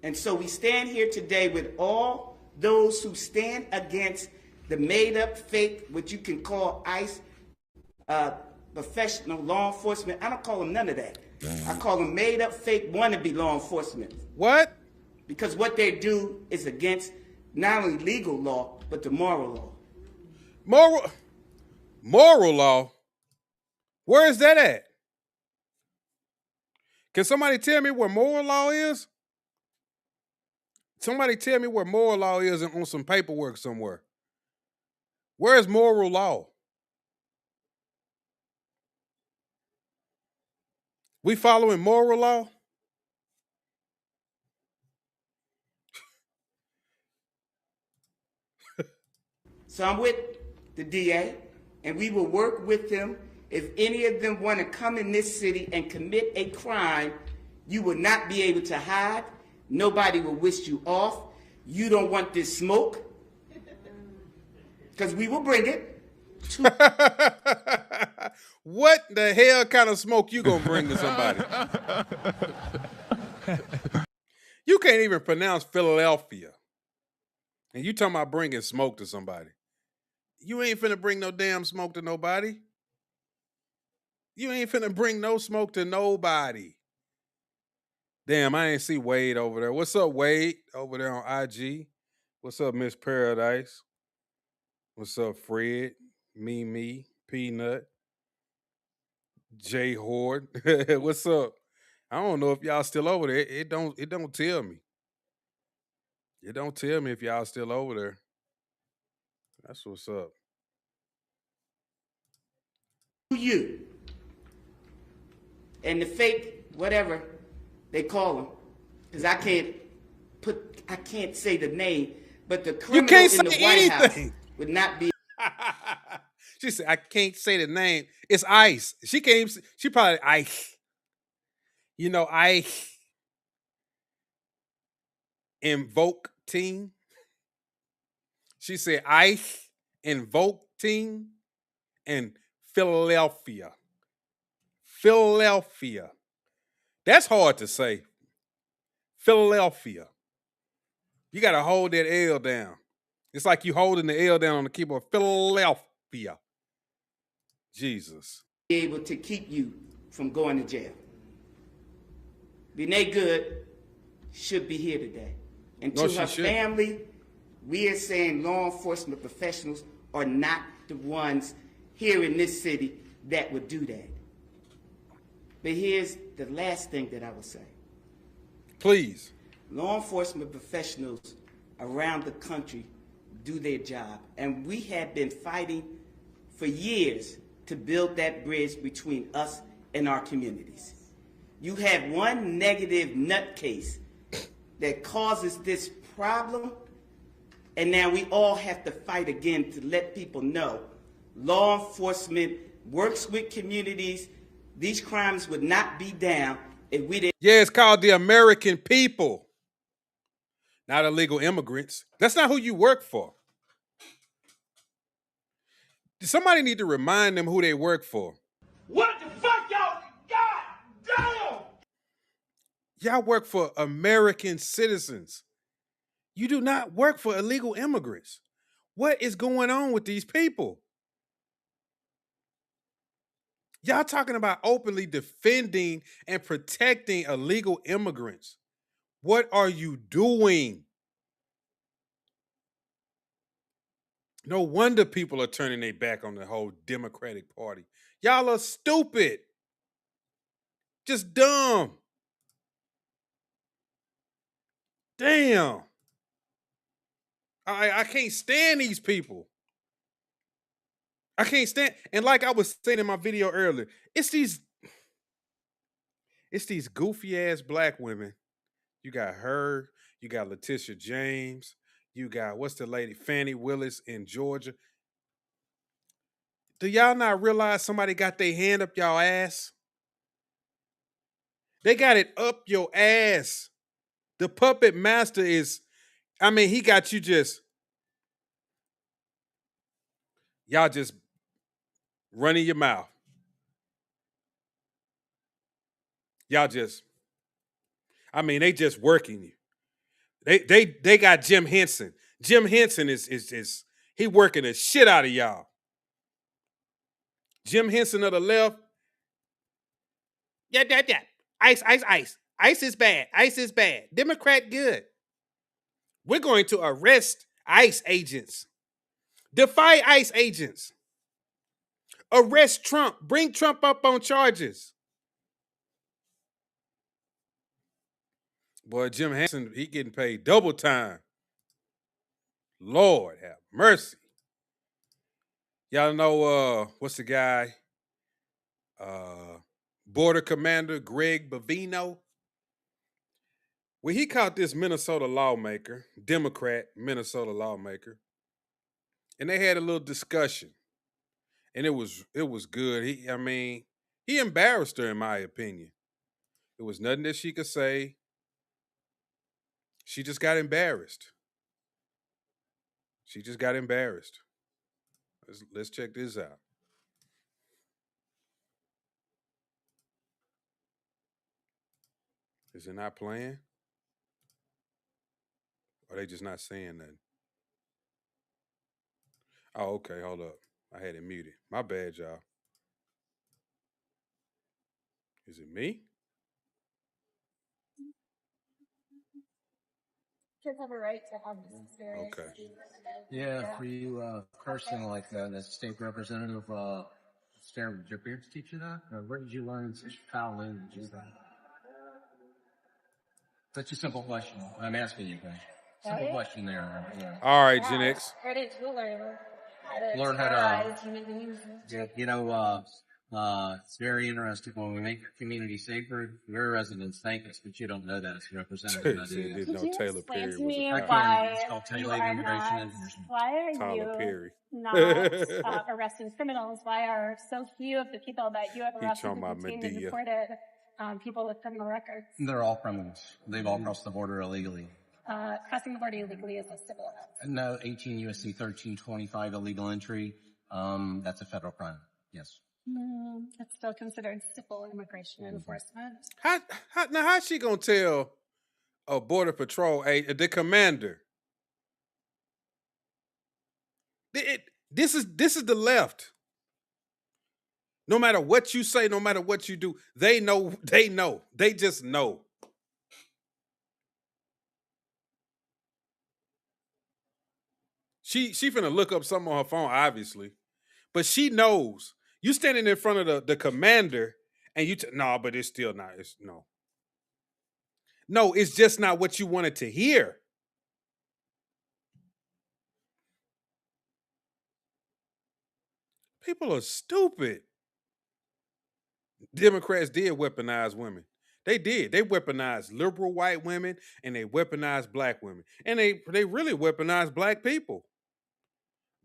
And so we stand here today with all those who stand against the made up fake, what you can call ICE, professional law enforcement. I don't call them none of that. I call them made up fake wannabe law enforcement. What? Because what they do is against not only legal law, but the moral law. Moral law? Where is that at? Can somebody tell me where moral law is? Somebody tell me where moral law is on some paperwork somewhere. Where is moral law? We following moral law? So I'm with the DA, and we will work with them. If any of them want to come in this city and commit a crime, you will not be able to hide. Nobody will wish you off. You don't want this smoke, because we will bring it. What the hell kind of smoke you gonna bring to somebody? You can't even pronounce Philadelphia, and you talking about bringing smoke to somebody. You ain't finna bring no damn smoke to nobody. You ain't finna bring no smoke to nobody. Damn, I ain't see Wade over there. What's up, Wade? Over there on IG. What's up, Miss Paradise? What's up, Fred? Mimi, Peanut, J Horde. What's up? I don't know if y'all still over there. It don't tell me. It don't tell me if y'all still over there. That's what's up. You and the fake whatever they call them, because I can't say the name, but the You criminal can't in say the White House anything. would not be She said, I can't say the name. It's Ice. She can't even, she probably Ice. You know, Ice invoke team. She said Ice invoke team and Philadelphia. Philadelphia. That's hard to say. Philadelphia. You got to hold that L down. It's like you holding the L down on the keyboard. Philadelphia. Jesus. able to keep you from going to jail. Renee Good should be here today. And No, to she her shouldn't. family, we are saying law enforcement professionals are not the ones here in this city that would do that. But here's the last thing that I will say. Please. Law enforcement professionals around the country do their job. And we have been fighting for years to build that bridge between us and our communities. You have one negative nutcase that causes this problem, and now we all have to fight again to let people know law enforcement works with communities. These crimes would not be down if we didn't. Yeah, it's called the American people, not illegal immigrants. That's not who you work for. Somebody need to remind them who they work for. What the fuck, y'all? God damn! Y'all work for American citizens. You do not work for illegal immigrants. What is going on with these people? Y'all talking about openly defending and protecting illegal immigrants. What are you doing? No wonder people are turning their back on the whole Democratic Party. Y'all are stupid. Just dumb. Damn. I can't stand these people. I can't stand. And like I was saying in my video earlier, it's these goofy ass black women. You got her, you got Letitia James, you got what's the lady, Fannie Willis in Georgia. Do y'all not realize somebody got their hand up y'all ass? They got it up your ass. The puppet master is, I mean, he got you just, y'all just running your mouth. Y'all just, I mean, they just working you. They got Jim Henson. Jim Henson is he working the shit out of y'all. Jim Henson of the left. Yeah. Ice. Ice is bad. Ice is bad. Democrat good. We're going to arrest ICE agents. Defy ICE agents. Arrest Trump. Bring Trump up on charges. Boy, Jim Henson, he getting paid double time. Lord have mercy. Y'all know what's the guy? Border Commander Greg Bavino. Well, he caught this Minnesota lawmaker, Democrat Minnesota lawmaker, and they had a little discussion. And it was good. He embarrassed her, in my opinion. There was nothing that she could say. She just got embarrassed. She just got embarrassed. Let's check this out. Is it not playing? Or are they just not saying nothing? Oh, okay, hold up. I had it muted. My bad, y'all. Is it me? Kids have a right to have this experience. Okay. Yeah, for you, person like that, as state representative, Sarah, did your parents teach you that? Or where did you learn such foul language? Such a simple question. I'm asking you guys. Simple question there. Yeah. All right, Gen X. Where did you learn Learn how to, you know, it's very interesting when we make our community safer. Your residents thank us, but you don't know that as a representative. Didn't know Taylor Perry was me a why It's called you tailored are immigration not, information. why are Tyler you Perry. not arresting criminals? Why are so few of the people that you have arrested talking about and detained and Medea. deported people with criminal records? They're all criminals. They've all crossed the border illegally. Crossing the border illegally is a civil offense. No, 18 U.S.C. 1325 illegal entry. That's a federal crime. Yes. It's still considered civil immigration enforcement. How's she gonna tell a border patrol the commander? This is the left. No matter what you say, no matter what you do, they know. They just know. She finna look up something on her phone, obviously, but she knows. You standing in front of the commander, and no, but it's still not. It's no, it's just not what you wanted to hear. People are stupid. Democrats did weaponize women. They did. They weaponized liberal white women and they weaponized black women. And they really weaponized black people.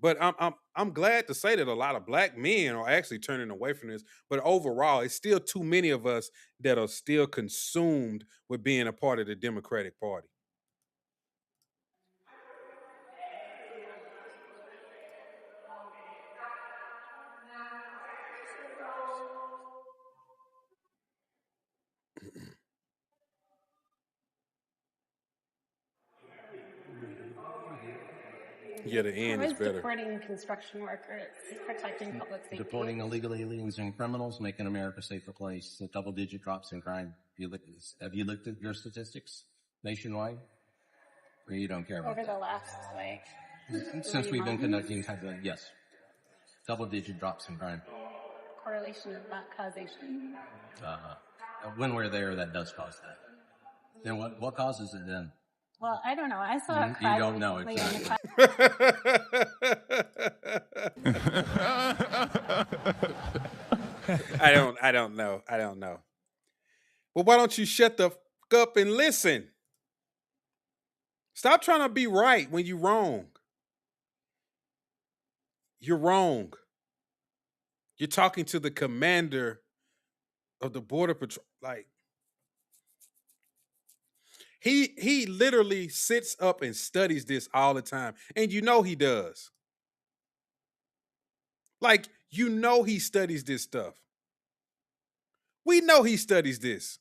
But I'm glad to say that a lot of black men are actually turning away from this. But overall, it's still too many of us that are still consumed with being a part of the Democratic Party. Yeah, the end is better. Deporting construction workers, protecting public safety. Deporting illegal aliens and criminals, making America a safer place. The double-digit drops in crime. Have you looked at your statistics nationwide? Or you don't care about Over that? the last, Since we've been conducting, yes. Double-digit drops in crime. correlation is not causation. When we're there, that does cause that. Then what causes it then? Well, I don't know. I saw a You don't know exactly. I don't know. Well, why don't you shut the fuck up and listen? Stop trying to be right when you're wrong. You're wrong. You're talking to the commander of the Border Patrol. Like, he literally sits up and studies this all the time. And you know he does. Like, you know he studies this stuff. We know he studies this.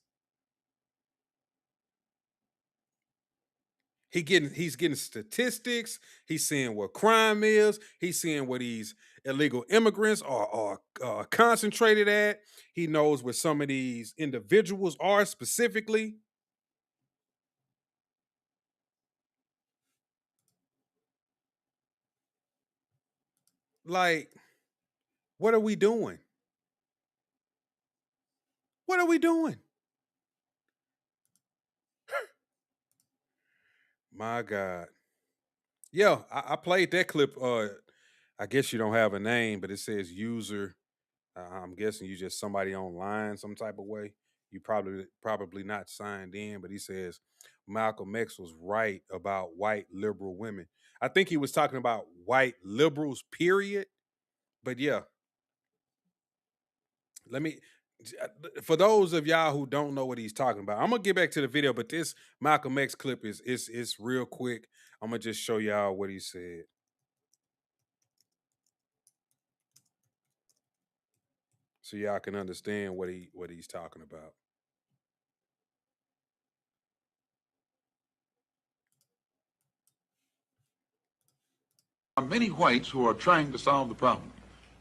He's getting statistics. He's seeing what crime is. He's seeing where these illegal immigrants are concentrated at. He knows where some of these individuals are specifically. Like, what are we doing? What are we doing? My God. Yeah, I played that clip. I guess you don't have a name, but it says user. I'm guessing you just somebody online some type of way. You probably not signed in, but he says Malcolm X was right about white liberal women. I think he was talking about white liberals, period. But yeah, for those of y'all who don't know what he's talking about, I'm gonna get back to the video, but this Malcolm X clip is real quick. I'm gonna just show y'all what he said. So y'all can understand what he's talking about. There are many whites who are trying to solve the problem,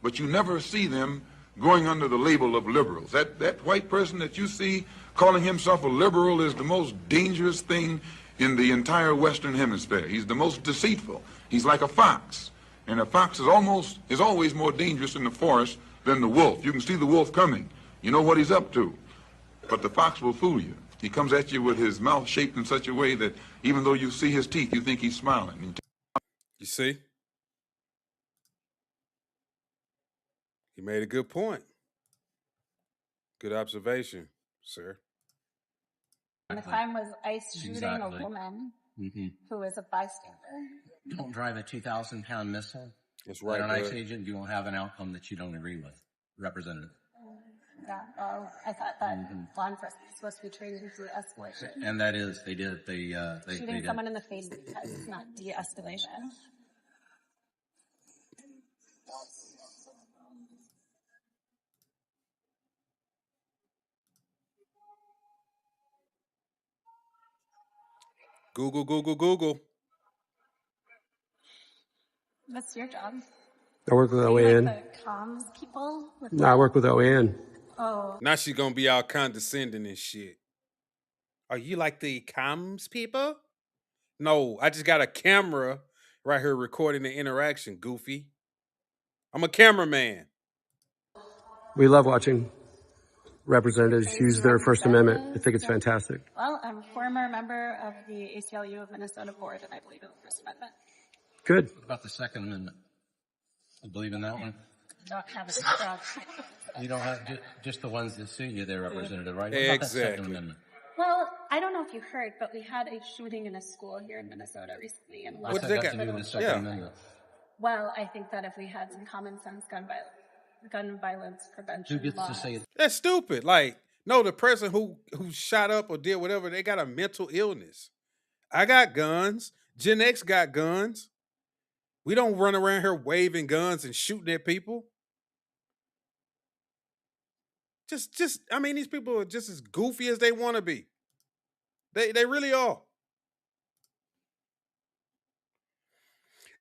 but you never see them going under the label of liberals. That white person that you see calling himself a liberal is the most dangerous thing in the entire Western Hemisphere. He's the most deceitful. He's like a fox. And a fox is always more dangerous in the forest than the wolf. You can see the wolf coming. You know what he's up to. But the fox will fool you. He comes at you with his mouth shaped in such a way that even though you see his teeth, you think he's smiling. You see? He made a good point. Good observation, sir. And the crime was ICE shooting Exactly. a woman who was a bystander. Don't drive a 2,000-pound missile. That's right, You're an ICE bud. agent, you won't have an outcome that you don't agree with, Representative. Yeah, well, I thought that law enforcement was supposed to be trained in de-escalation. And that is, they did. They Shooting did. someone in the face because it's not de-escalation. Google, Google, Google. What's your job? I work with Are you OAN. like the comms people? No, I work with OAN. Oh. Now she's gonna be all condescending and shit. Are you like the comms people? No, I just got a camera right here recording the interaction, goofy. I'm a cameraman. We love watching representatives use their First Amendment. I think it's fantastic. Well, I'm a former member of the ACLU of Minnesota board, and I believe in the First Amendment. Good. What about the Second Amendment? I believe in that one. Don't have a job. You don't have just the ones that suit you there, Representative, right? What about that Second Exactly. Amendment? Well, I don't know if you heard, but we had a shooting in a school here in Minnesota recently. And What's that got to do with the Second Amendment? Well, I think that if we had some common sense gun violence prevention Who gets laws, to say it? That's stupid. Like, no, the person who shot up or did whatever, they got a mental illness. I got guns. Gen X got guns. We don't run around here waving guns and shooting at people. I mean, these people are just as goofy as they want to be. They really are.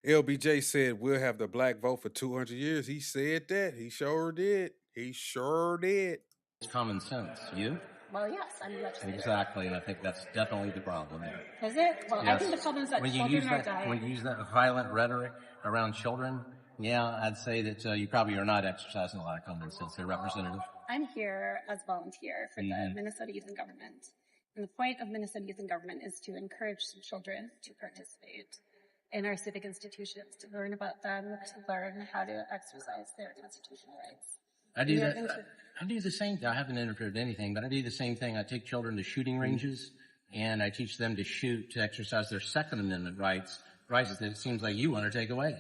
LBJ said we'll have the black vote for 200 years. He said that. He sure did. He sure did. It's common sense. You? well, yes, I'm a legislator. Exactly, and I think that's definitely the problem there. Is it? Well, I think the problem is that When you children use are that, dying. when you use that violent rhetoric around children, yeah, I'd say that you probably are not exercising a lot of common sense there, Representative. I'm here as volunteer for the Minnesota Youth in Government. And the point of Minnesota Youth in Government is to encourage children to participate in our civic institutions, to learn about them, to learn how to exercise their constitutional rights. I do that. I do the same thing. I haven't interfered in anything, but I do the same thing. I take children to shooting ranges, and I teach them to shoot, to exercise their Second Amendment rights that it seems like you want to take away.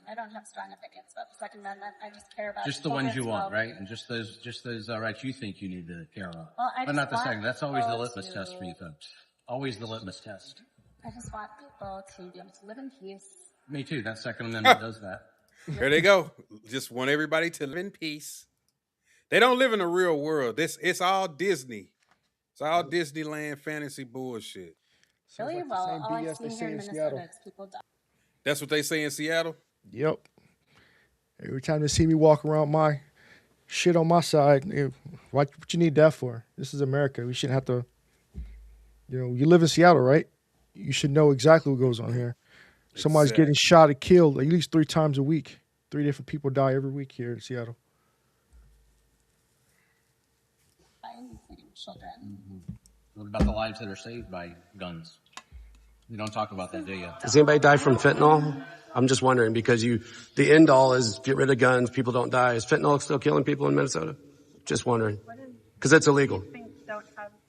I don't have strong opinions about the Second Amendment. I just care about Just the ones you want, well-being. right? And just those rights you think you need to care about. Well, I but just not the want second. That's always the people litmus test for you folks. Always the litmus test. I just want people to be able to live in peace. Me too. That Second Amendment does that. Here they go. Just want everybody to live in peace. They don't live in the real world. It's all Disney. It's all Disneyland fantasy bullshit. Really? like the Well, same all I've BS seen they here say in in Minnesota Seattle. is people die. That's what they say in Seattle? Yep. Every time they see me walk around my shit on my side, what you need that for? This is America. We shouldn't have to, you live in Seattle, right? You should know exactly what goes on here. Somebody's getting shot or killed at least 3 times a week. 3 different people die every week here in Seattle. Children. What about the lives that are saved by guns? You don't talk about that, do you? Does anybody die from fentanyl? I'm just wondering because the end all is get rid of guns, people don't die. Is fentanyl still killing people in Minnesota? Just wondering. Because it's illegal.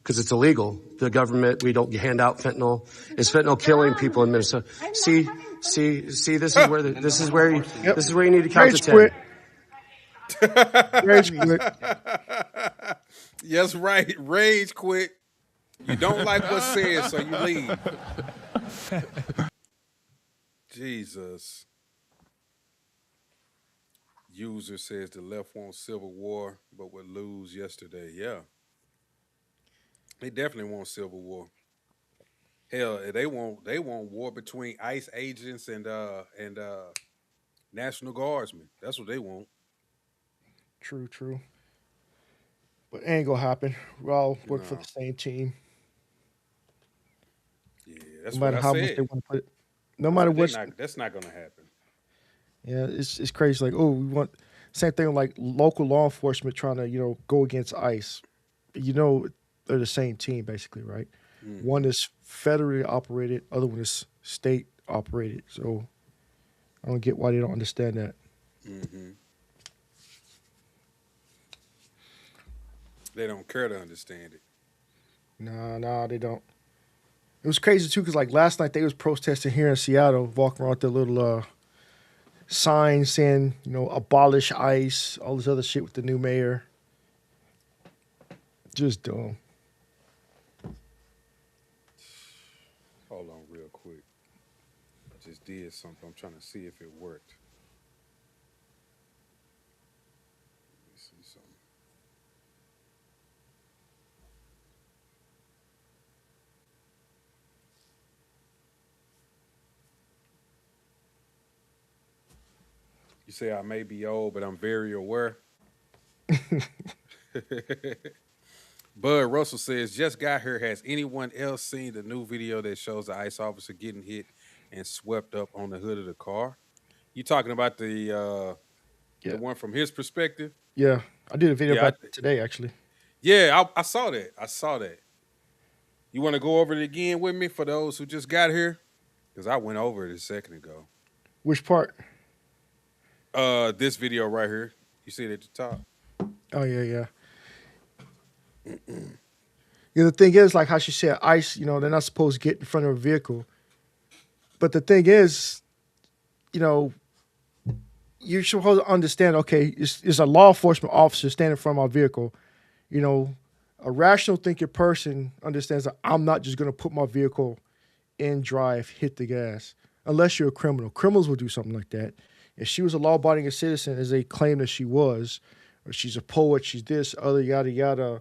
Because it's illegal. The government, we don't hand out fentanyl. Is fentanyl killing people in Minnesota? See, this is where you need to count to 10. Rage quit. Yes, right. Rage quit. You don't like what's said, so you leave. Jesus. User says the left wants civil war, but would lose yesterday. Yeah. They definitely want civil war. Hell, they want war between ICE agents and National Guardsmen. That's what they want. True. But it ain't gonna happen. We all work for the same team. Yeah. That's No what matter I how much they said. want to put it. No I was matter like, what. that's not gonna happen. Yeah, it's crazy. Like, oh, we want same thing like local law enforcement trying to go against ICE. They're the same team basically, right? One Mm-hmm. is federally operated, other one is state operated. So I don't get why they don't understand that. Mm-hmm. They don't care to understand it. Nah, they don't. It was crazy too, because like last night they was protesting here in Seattle, walking around with their little sign saying, abolish ICE, all this other shit with the new mayor. Just dumb. Hold on, real quick. I just did something. I'm trying to see if it worked. Let me see something. You say I may be old, but I'm very aware. Bud Russell says, just got here. Has anyone else seen the new video that shows the ICE officer getting hit and swept up on the hood of the car? You talking about the Yeah, one from his perspective? yeah. I did a video Yeah, about that today, actually. yeah. I saw that. I saw that. You want to go over it again with me for those who just got here? Because I went over it a second ago. Which part? This video right here. You see it at the top. Oh yeah. The thing is, like how she said, ICE, they're not supposed to get in front of a vehicle. But the thing is, you know, you're supposed to understand, okay, it's a law enforcement officer standing in front of my vehicle. You know, a rational thinking person understands that I'm not just going to put my vehicle in drive, hit the gas, unless you're a criminal. Criminals will do something like that. If she was a law-abiding citizen, as they claim that she was, or she's a poet, she's this, other, yada, yada,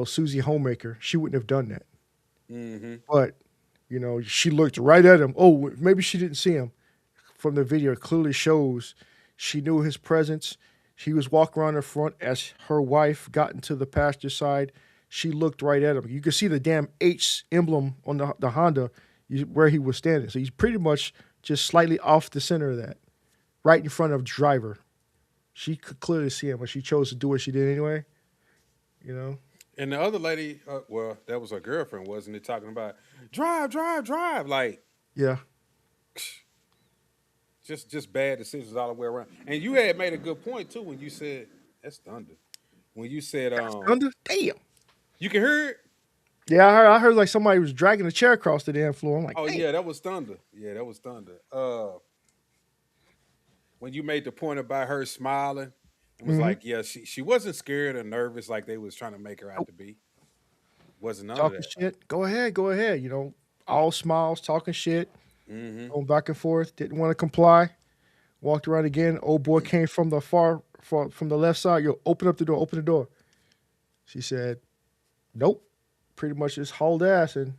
Susie Homemaker, she wouldn't have done that. Mm-hmm. But, she looked right at him. Oh, maybe she didn't see him. From the video, it clearly shows she knew his presence. She was walking around the front as her wife got into the passenger side. She looked right at him. You could see the damn H emblem on the Honda where he was standing. So he's pretty much just slightly off the center of that, right in front of the driver. She could clearly see him, but she chose to do what she did anyway. And the other lady, well, that was her girlfriend, wasn't it? Talking about drive, drive, drive, like Yeah. just bad decisions all the way around. And you had made a good point too when you said that's thunder. When you said Under? Damn. you can hear it. Yeah, I heard like somebody was dragging a chair across the damn floor. I'm like, Oh damn. yeah, that was thunder. Yeah, that was thunder. When you made the point about her smiling and was Mhm. like, yeah, she wasn't scared or nervous like they was trying to make her out to be. Wasn't none of Talking that. shit. Go ahead, go ahead. All smiles, talking shit, Mm-hmm. going back and forth. Didn't want to comply. Walked around again. Old boy came from the far from the left side. Yo, open up the door. Open the door. She said, nope. Pretty much just hauled ass, and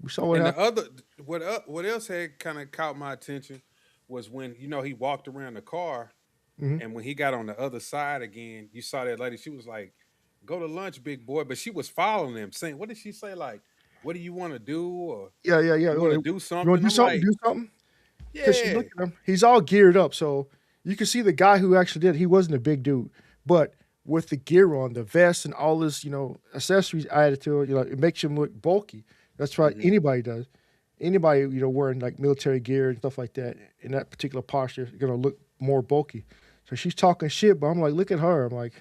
we saw what And the happened. other, what else had kind of caught my attention was when he walked around the car, Hmm. and when he got on the other side again, you saw that lady. She was like, "Go to lunch, big boy," but she was following him, saying, "What did she say? Like, what do you want to do, or Yeah. you want to do You want something?" to do I'm something? like, Do something. Because she "Yeah." looked at him. He's all geared up, so you can see the guy who actually did it. He wasn't a big dude, but with the gear on, the vest, and all this, accessories added to it, it makes him look bulky. That's what Hmm. anybody does. Anybody, wearing like military gear and stuff like that in that particular posture is gonna look more bulky. So she's talking shit, but I'm like, look at her. I'm like,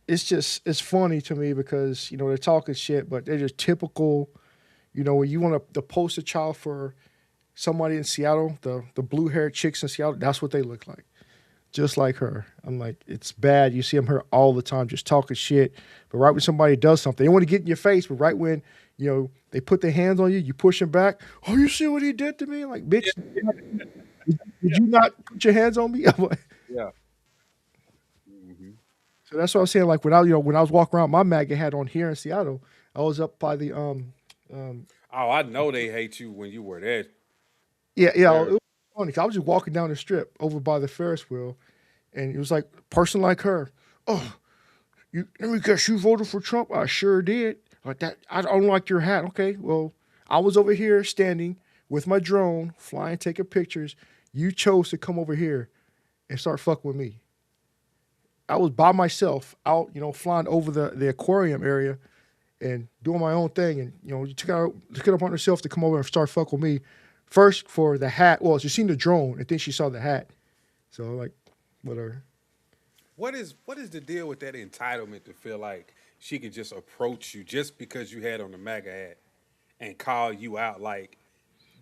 it's funny to me because they're talking shit, but they're just typical. When you want to post a child for somebody in Seattle, the blue haired chicks in Seattle, that's what they look like. Just like her. I'm like, it's bad. You see them here all the time just talking shit. But right when somebody does something, they want to get in your face, but right when, they put their hands on you, you push them back. Oh, you see what he did to me? I'm like, bitch, did you not put your hands on me? I'm like, Yeah. Hmm. so that's what I was saying. Like when I was walking around my MAGA hat on here in Seattle, I was up by the um Oh, I know they hate you when you were there. yeah, it There. was funny. 'Cause I was just walking down the strip over by the Ferris wheel, and it was like a person like her. Oh, let me guess, you voted for Trump? I sure did. Like that, I don't like your hat. Okay, well, I was over here standing with my drone, flying, taking pictures. You chose to come over here and start fucking with me. I was by myself out, flying over the aquarium area and doing my own thing. And, you took it upon herself to come over and start fucking with me. First for the hat. Well, she seen the drone and then she saw the hat. So, like, whatever. What is the deal with that entitlement to feel like she could just approach you just because you had on the MAGA hat and call you out? Like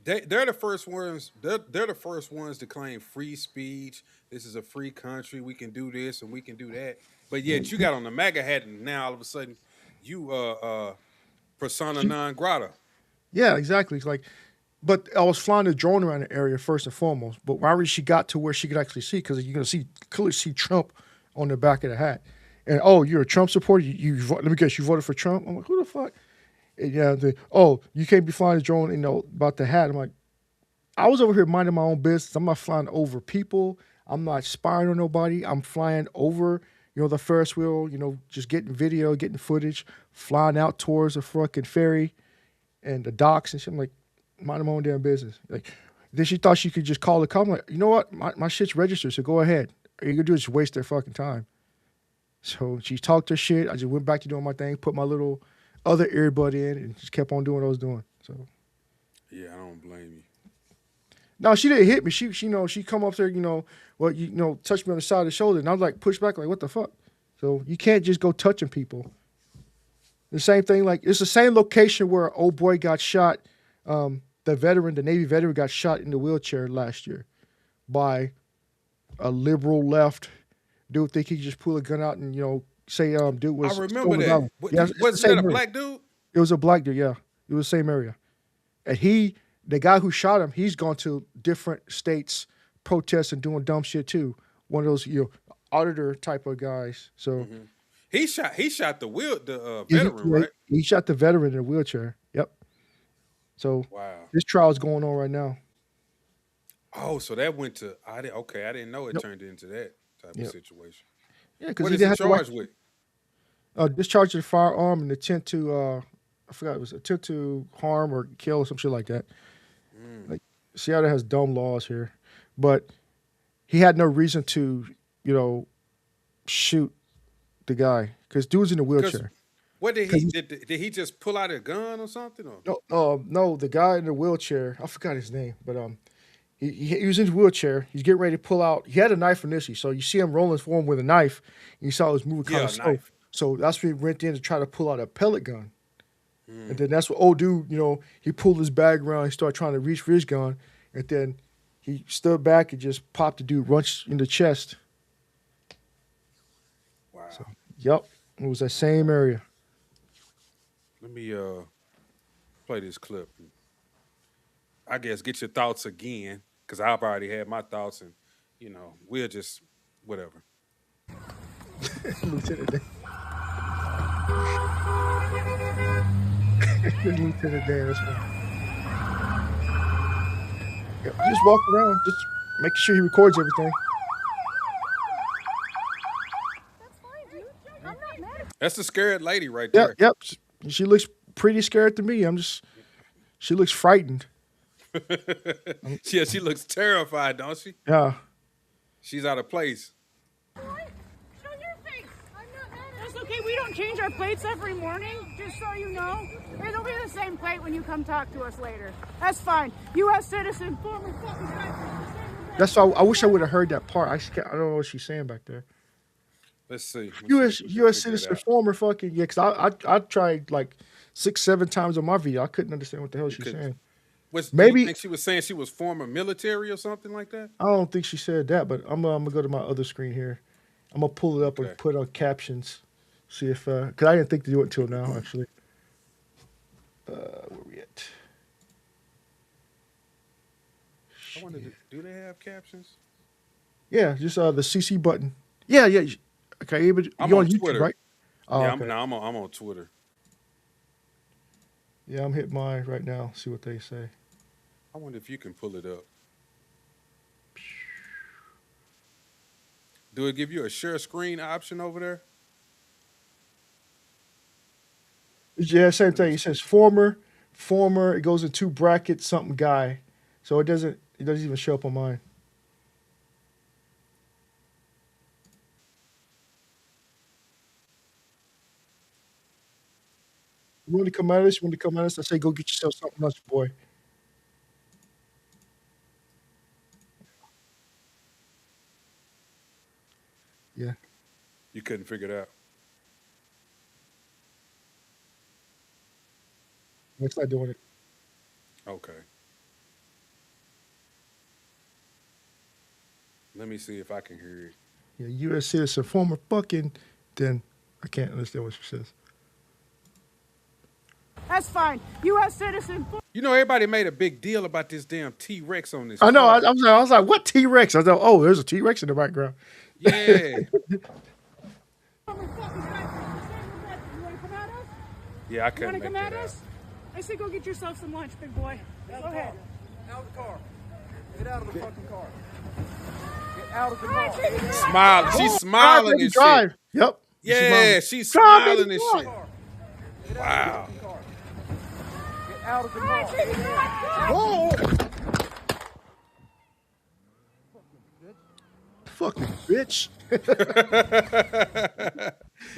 they're the first ones. They're the first ones to claim free speech. This is a free country. We can do this and we can do that. But yet you got on the MAGA hat and now all of a sudden you persona non grata. Yeah, exactly. It's like, but I was flying the drone around the area first and foremost. But whenever she got to where she could actually see, because you're gonna clearly see Trump on the back of the hat. And oh, you're a Trump supporter. Let me guess, you voted for Trump. I'm like, who the fuck? And yeah, you can't be flying the drone. About the hat. I'm like, I was over here minding my own business. I'm not flying over people. I'm not spying on nobody. I'm flying over, the Ferris wheel. Just getting video, getting footage, flying out towards the fucking ferry and the docks and shit. I'm like, minding my own damn business. Like, then she thought she could just call the cop. I'm like, you know what? My shit's registered, so go ahead. All you gonna do is waste their fucking time. So she talked her shit. I just went back to doing my thing, put my little other earbud in, and just kept on doing what I was doing. So yeah, I don't blame you. No, she didn't hit me. She she come up there, touched me on the side of the shoulder, and I was like pushed back, like what the fuck. So you can't just go touching people. The same thing, like it's the same location where old boy got shot. The Navy veteran, got shot in the wheelchair last year by a liberal left dude. Think he could just pull a gun out and say dude was. I remember that. Wasn't that a black dude? It was a black dude. Yeah, it was the same area, and the guy who shot him, he's gone to different states protesting, doing dumb shit too. One of those auditor type of guys. So he shot the veteran, right? He shot the veteran in a wheelchair. Yep. So this trial is going on right now. Oh, so that went to I didn't know it turned into that type of situation. Yeah, because what is he charged with? Discharge of the firearm and attempt to I forgot, it was attempt to harm or kill or some shit like that. Like Seattle has dumb laws here, but he had no reason to shoot the guy because dude's in a wheelchair. What did he just pull out a gun or something? Or? No, the guy in the wheelchair, I forgot his name, but he was in his wheelchair. He's getting ready to pull out. He had a knife initially, so you see him rolling forward with a knife. And you saw he was moving kind of slow. So that's when he went in to try to pull out a pellet gun. And then that's what old dude, he pulled his bag around. He started trying to reach for his gun, and then he stood back and just popped the dude once in the chest. Wow. So, yep, it was that same area. Let me play this clip. I guess get your thoughts again, because I've already had my thoughts, and we'll just whatever. Lieutenant Dan. Lieutenant Dan, that's fine. Yep, just walk around, just making sure he records everything. That's fine, dude. I'm not mad. That's the scared lady right there. Yep. She looks pretty scared to me. She looks frightened. Yeah, she looks terrified, don't she? Yeah. She's out of place. What? Show your face. I'm not mad. That's okay. We don't change our plates every morning, just so you know. It'll be the same plate when you come talk to us later. That's fine. U.S. citizen, former fucking country. That's why I wish I would have heard that part. I don't know what she's saying back there. Let's see. U.S. citizen, former fucking because I tried like 6-7 times on my video. I couldn't understand what the hell she's saying. Maybe you think she was saying she was former military or something like that? I don't think she said that, but I'm gonna go to my other screen here. I'm gonna pull it up and put on captions. See if because I didn't think to do it until now actually. Where we at? I wonder, do they have captions? Yeah, just the CC button. Yeah. Okay, but you're on YouTube, Twitter, right? Oh, yeah, okay. I'm on Twitter. Yeah, I'm hitting mine right now. See what they say. I wonder if you can pull it up. Do it give you a share screen option over there? Yeah, same thing. It says former. It goes in two brackets, something guy. So it doesn't even show up on mine. You want to come at us? You want to come at us? I say go get yourself something lunch, boy. Yeah. You couldn't figure it out. It's not doing it. Okay. Let me see if I can hear it. Yeah, U.S. citizen, former fucking. Then I can't understand what she says. That's fine. U.S. citizen. You know, everybody made a big deal about this damn T-Rex on this I know. car. I was like, what T-Rex? I thought, oh, there's a T-Rex in the background. Yeah. Yeah, I You couldn't want to make come at that out. us? I say go get yourself some lunch, big boy. Go ahead. Out of the car. Get out of the fucking car. Get out of the car. Smile. She's smiling and drive. shit. Yep. Yeah, she's Drive, smiling baby, and drive. shit. Wow. Get out of the car. Whoa. Fucking bitch.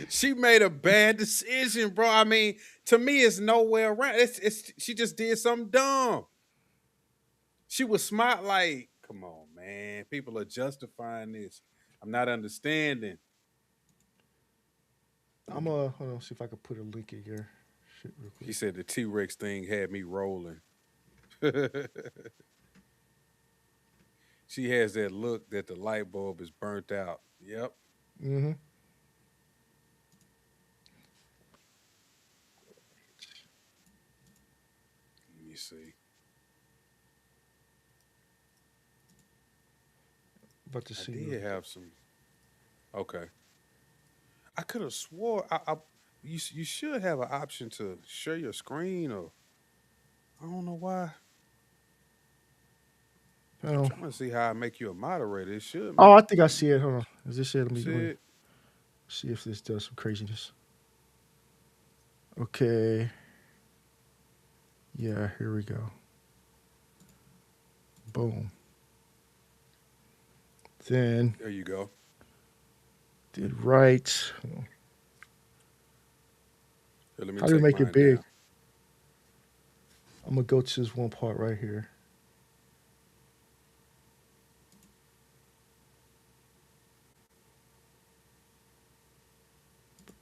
She made a bad decision, bro. I mean, to me, it's nowhere around. It's she just did something dumb. She was smart, like, come on, man. People are justifying this. I'm not understanding. I'm hold on, see if I can put a link in here. Shit, real quick. He said the T-Rex thing had me rolling. She has that look that the light bulb is burnt out. Yep. Mm-hmm. Let me see. About to I see. did have some. Okay. I could have swore you should have an option to share your screen, or I don't know why. I'm trying to see how I make you a moderator. It should. Oh, I think I see it. Hold on. Is this it? Let me Shit. see if this does some craziness. Okay. Yeah, here we go. Boom. Then There you go. did right. Here, let me How do we take make it mine big? down. I'm gonna go to this one part right here.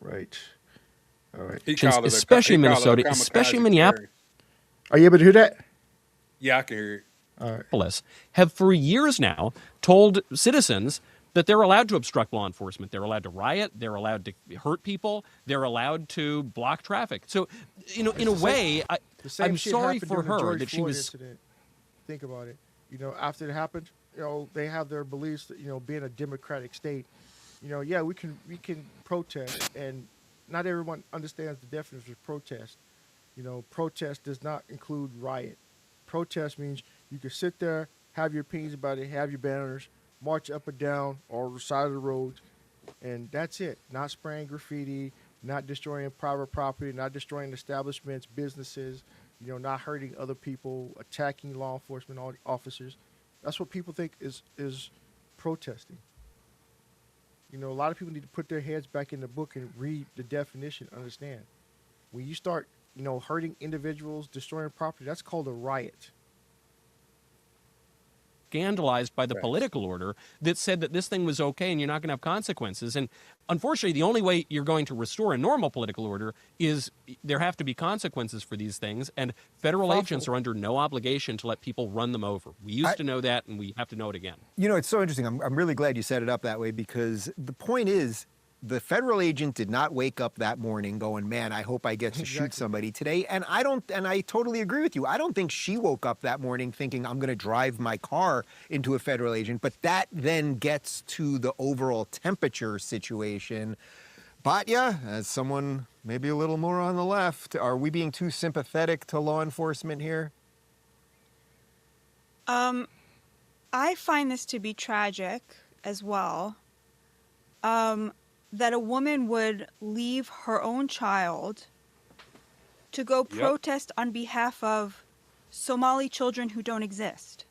Right. All right. He called it especially he called it Minnesota, a especially kamikaze Minneapolis. carry. Are you able to hear that? Yeah, I can hear it. All right. Have for years now told citizens that they're allowed to obstruct law enforcement. They're allowed to riot. They're allowed to hurt people. They're allowed to block traffic. So, in a way, The same I'm shit sorry happened for during the her George that she Floyd was. incident. Think about it. After it happened, they have their beliefs that being a democratic state, yeah, we can protest, and not everyone understands the definition of protest. Protest does not include riot. Protest means you can sit there, have your opinions about it, have your banners, march up and down all the side of the roads, and that's it. Not spraying graffiti, not destroying private property, not destroying establishments, businesses, not hurting other people, attacking law enforcement officers. That's what people think is protesting. A lot of people need to put their heads back in the book and read the definition, understand. When you start, hurting individuals, destroying property, that's called a riot. Scandalized by the political order that said that this thing was okay and you're not going to have consequences. And unfortunately, the only way you're going to restore a normal political order is there have to be consequences for these things. And federal agents are under no obligation to let people run them over. We used to know that, and we have to know it again. It's so interesting. I'm really glad you set it up that way, because the point is, the federal agent did not wake up that morning going, man, I hope I get to shoot somebody today. And I totally agree with you. I don't think she woke up that morning thinking I'm going to drive my car into a federal agent. But that then gets to the overall temperature situation. But yeah, as someone maybe a little more on the left, are we being too sympathetic to law enforcement here? I find this to be tragic as well. That a woman would leave her own child to go Yep. protest on behalf of Somali children who don't exist.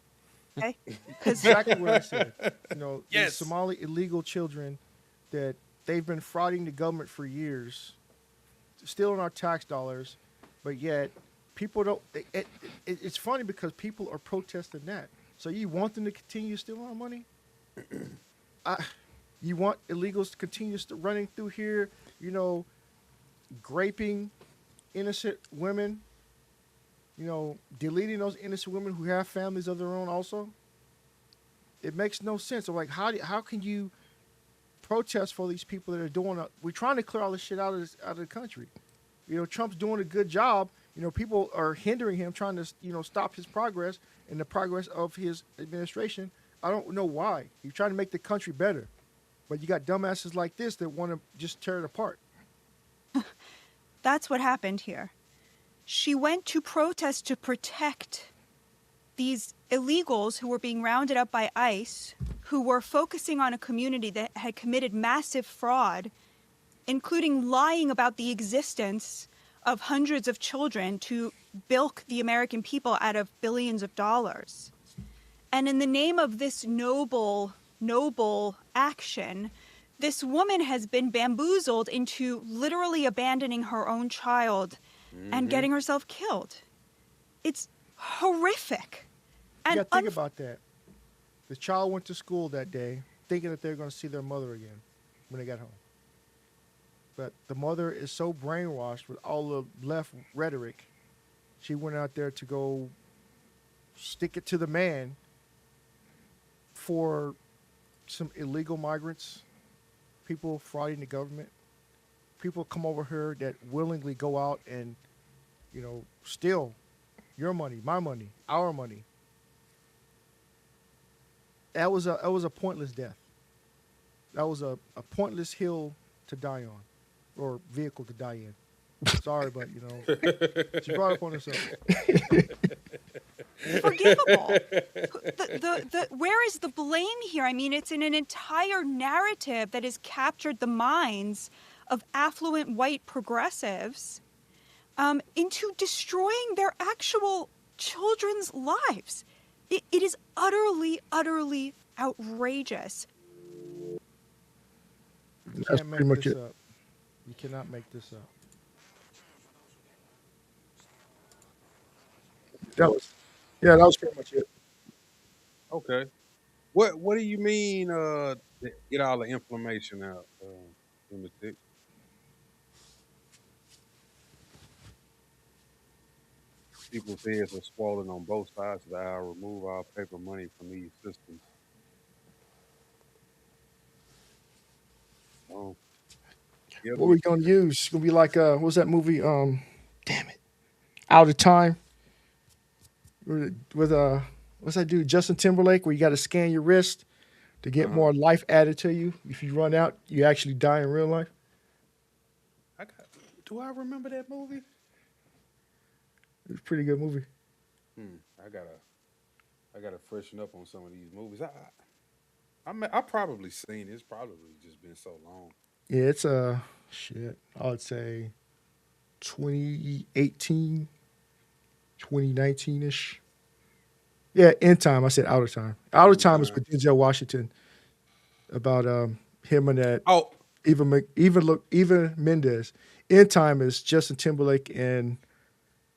Okay? Because Exactly what I said. You know, these Yes. Somali illegal children that they've been frauding the government for years, stealing our tax dollars, but yet people don't. It's funny because people are protesting that. So you want them to continue stealing our money? You want illegals to continue running through here, you know, graping innocent women, you know, deleting those innocent women who have families of their own also? It makes no sense. So like, how can you protest for these people that are doing? We're trying to clear all this shit out of the country. You know, Trump's doing a good job. You know, people are hindering him, trying to stop his progress and the progress of his administration. I don't know why. He's trying to make the country better, but you got dumbasses like this that want to just tear it apart. that's what happened here. She went to protest to protect these illegals who were being rounded up by ICE, who were focusing on a community that had committed massive fraud, including lying about the existence of hundreds of children to bilk the American people out of billions of dollars. And in the name of this noble action, this woman has been bamboozled into literally abandoning her own child and getting herself killed. It's horrific. And Yeah, think about that. The child went to school that day thinking that they're going to see their mother again when they got home. But the mother is so brainwashed with all the left rhetoric, she went out there to go stick it to the man for some illegal migrants, people frauding the government, people come over here that willingly go out and, you know, steal your money, my money, our money. That was a pointless death. That was a pointless hill to die on, or vehicle to die in. Sorry, but you know, she brought it upon herself. forgivable. Where is the blame here? I mean, it's in an entire narrative that has captured the minds of affluent white progressives into destroying their actual children's lives. It is utterly, utterly outrageous. You That's can't pretty make much this it. up. You cannot make this up. That was pretty much it. Okay. What do you mean? Get all the inflammation out in the dick? People's heads are swollen on both sides of the aisle. Remove all paper money from these systems. Oh, yeah, What we gonna use? It's gonna be like what was that movie? Damn it, Out of Time. With what's that dude? Justin Timberlake, where you got to scan your wrist to get more life added to you. If you run out, you actually die in real life. Do I remember that movie? It was a pretty good movie. I gotta freshen up on some of these movies. I probably seen it. It's probably just been so long. Yeah, it's shit. I would say 2018, 2019-ish. Yeah, In Time. I said Out of Time. Out of Time is with Denzel Washington about him and that. Oh, Eva Mendes. In Time is Justin Timberlake and.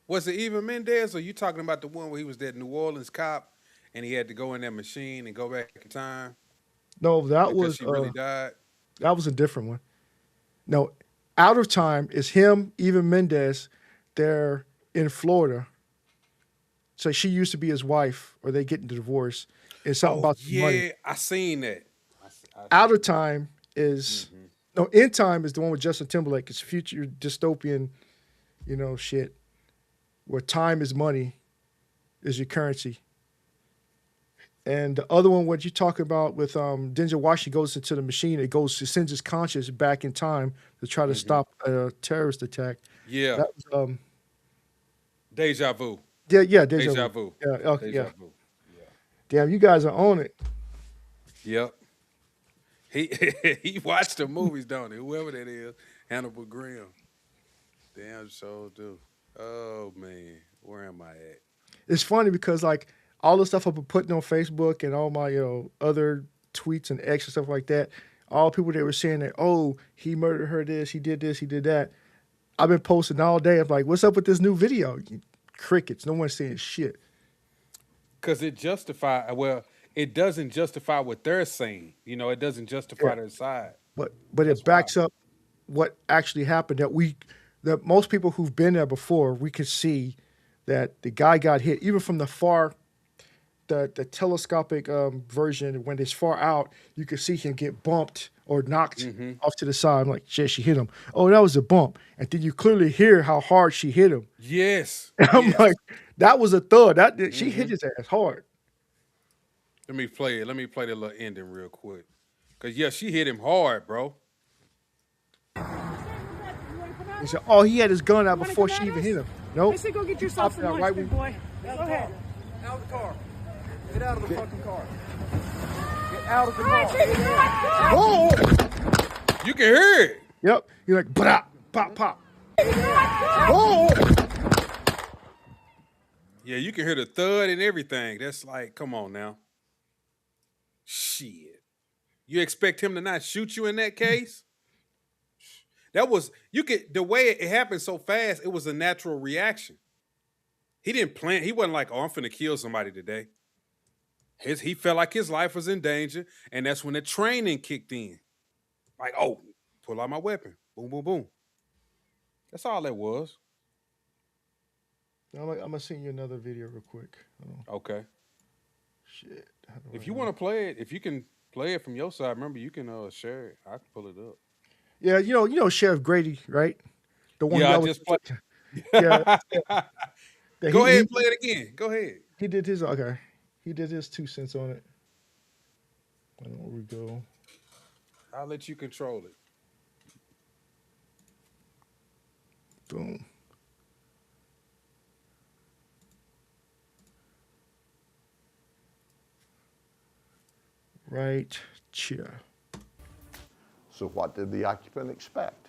Was it Eva Mendes, or you talking about the one where he was that New Orleans cop and he had to go in that machine and go back in time? No, that because was she really died. That was a different one. No, Out of Time is him, Eva Mendes. They're in Florida. So she used to be his wife, or they get into divorce. It's something about the money. Yeah, I seen that. Out of Time is no. In Time is the one with Justin Timberlake. It's future dystopian, shit. Where time is money, is your currency. And the other one, what you talking about with Denzel Washington goes into the machine. It sends his conscience back in time to try to stop a terrorist attack. Yeah. That was, Deja Vu. Yeah, Deja Vu. Yeah, okay, Deja yeah. Vu. Damn, you guys are on it. Yep. He watched the movies, don't he? Whoever that is, Hannibal Graham. Damn, so do. Oh man, where am I at? It's funny because like all the stuff I've been putting on Facebook and all my other tweets and X and stuff like that, all people that were saying that, oh, he murdered her, this, he did that. I've been posting all day. I'm like, what's up with this new video? Crickets. No one's saying shit. Because it doesn't justify what they're saying. It doesn't justify Yeah. their side. But That's it why. backs up what actually happened. That most people who've been there before, we could see that the guy got hit, even from the telescopic version. When it's far out, you could see him get bumped or knocked Mm-hmm. off to the side. I'm like, shit, she hit him. Oh, that was a bump. And then you clearly hear how hard she hit him. Yes. And I'm Yes. like, that was a thud. She hit Mm-hmm. his ass hard. Let me play it. Let me play the little ending real quick. Cause yeah, she hit him hard, bro. He said, oh, he had his gun out You wanna before come she at even us? hit him. Nope. I said go get He yourself popped some it out lunch, right big when- boy. Go ahead. Out of the car. Get out of the fucking car. Get out of the All right, car. Chief, Whoa! You can hear it. Yep. You're like, pop, pop, pop. Whoa! Yeah, you can hear the thud and everything. That's like, come on now. Shit. You expect him to not shoot you in that case? That was the way it happened so fast, it was a natural reaction. He didn't plan, he wasn't like, oh, I'm finna kill somebody today. He felt like his life was in danger, and that's when the training kicked in. Like, oh, pull out my weapon. Boom, boom, boom. That's all that was. I'm gonna send you another video real quick. Okay. Shit. If you want to play it, if you can play it from your side, remember you can share it. I can pull it up. Yeah, you know Sheriff Grady, right? The one Yeah, who I always just played. yeah. Go ahead and play it again. Go ahead. He did his okay. He did his 2 cents on it. Where we go? I'll let you control it. Boom. Right chair. So what did the occupant expect?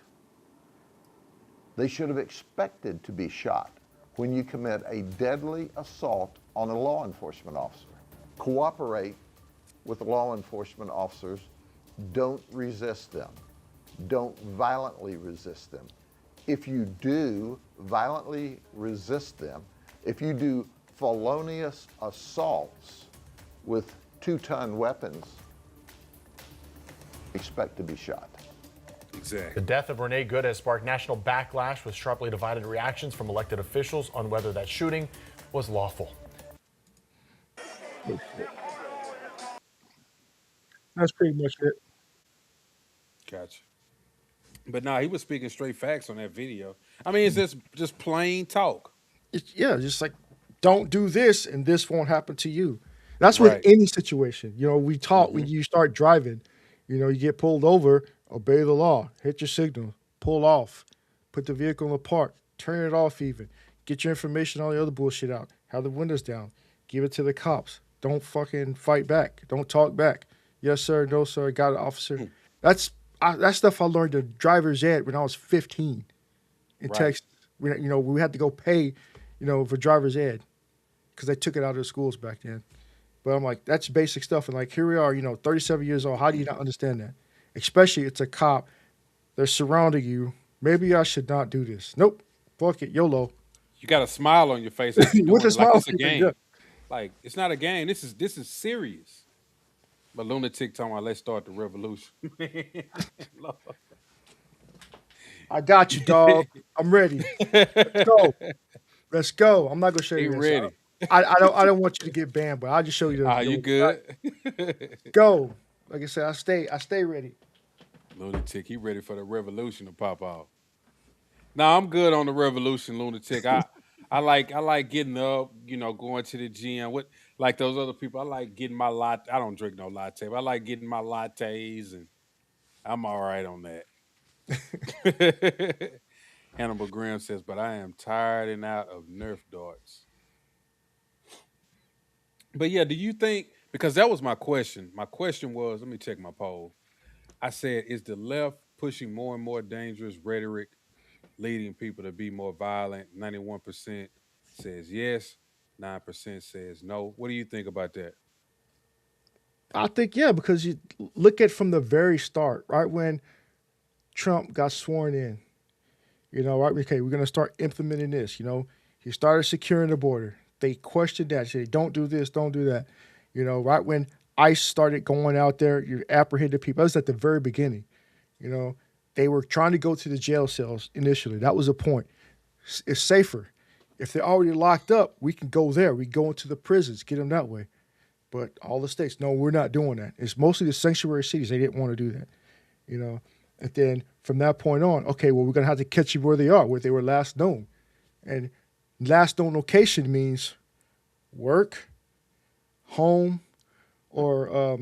They should have expected to be shot when you commit a deadly assault on a law enforcement officer. Cooperate with the law enforcement officers. Don't resist them. Don't violently resist them. If you do violently resist them, if you do felonious assaults with 2-ton weapons, expect to be shot. Exactly. The death of Renee Good has sparked national backlash with sharply divided reactions from elected officials on whether that shooting was lawful. That's pretty much it. Gotcha. But nah, he was speaking straight facts on that video. I mean, it's just plain talk. Yeah, just like don't do this and this won't happen to you. That's with Right. any situation. We taught when Mhm. you start driving, you get pulled over, obey the law, hit your signal, pull off, put the vehicle in the park, turn it off even, get your information, all the other bullshit out, have the windows down, give it to the cops. Don't fucking fight back. Don't talk back. Yes, sir. No, sir. Got it, officer. That's stuff I learned at driver's ed when I was 15 in Right. Texas. We had to go pay, for driver's ed because they took it out of the schools back then. But I'm like, that's basic stuff. And like, here we are, 37 years old. How do you not understand that? Especially it's a cop. They're surrounding you. Maybe I should not do this. Nope. Fuck it. YOLO. You got a smile on your face like you're With doing a it like smile it's a on your face, game. yeah. Like it's not a game. This is serious. But Lunatic talking about let's start the revolution. Lord. I got you, dog. I'm ready. Let's go. Let's go. I'm not gonna show He you this. ready. I don't want you to get banned, but I'll just show you the. You good? Go. Like I said, I stay ready. Lunatic, he ready for the revolution to pop off. Nah, I'm good on the revolution, Lunatic. I like getting up, going to the gym. What like those other people, I like getting my latte. I don't drink no latte, but I like getting my lattes, and I'm all right on that. Hannibal Graham says, but I am tired and out of Nerf darts. But yeah, do you think, because that was my question. My question was, let me check my poll. I said, is the left pushing more and more dangerous rhetoric leading people to be more violent. 91% says yes, 9% says no. What do you think about that? I think yeah, because you look at from the very start, right when Trump got sworn in, right? Okay, we're gonna start implementing this. He started securing the border. They questioned that. Said, "Don't do this. Don't do that." Right when ICE started going out there, you apprehended people. That was at the very beginning. You know, they were trying to go to the jail cells initially. That was the point. It's safer. If they're already locked up, we can go there. We go into the prisons, get them that way. But all the states, no, we're not doing that. It's mostly the sanctuary cities. They didn't want to do that. You know, and then from that point on, okay, well, we're gonna have to catch you where they are, where they were last known. And last known location means work, home, or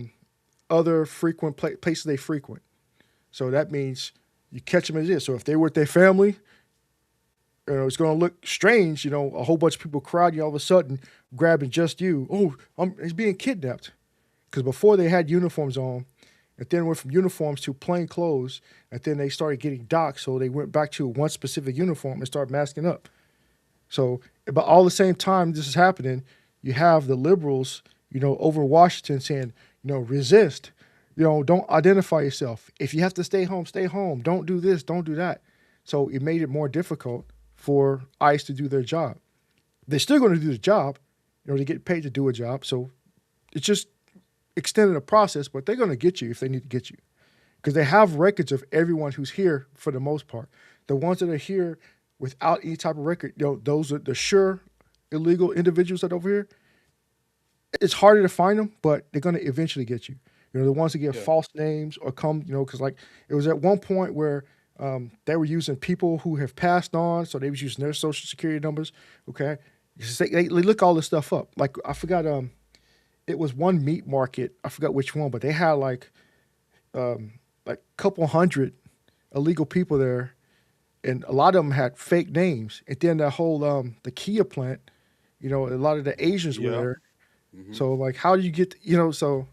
other frequent places they frequent. So that means you catch them as is. So if they were with their family, it's going to look strange. A whole bunch of people crowding you all of a sudden, grabbing just you. Oh, he's being kidnapped. Because before they had uniforms on, and then went from uniforms to plain clothes, and then they started getting docked, so they went back to one specific uniform and started masking up. So, but all the same time this is happening, you have the liberals, over Washington saying, resist. Don't identify yourself. If you have to stay home, stay home. Don't do this, don't do that. So it made it more difficult for ICE to do their job. They're still going to do the job. They get paid to do a job. So it's just extending the process, but they're going to get you if they need to get you. Because they have records of everyone who's here for the most part. The ones that are here without any type of record, those are the sure illegal individuals that are over here. It's harder to find them, but they're going to eventually get you. The ones that get Yeah. false names or come, because like it was at one point where they were using people who have passed on, so they was using their social security numbers. Okay, they look all this stuff up. Like I forgot, it was one meat market. I forgot which one, but they had like a couple hundred illegal people there, and a lot of them had fake names. And then the whole the Kia plant, a lot of the Asians were Yeah. there. Hmm. So like, how do you get, so,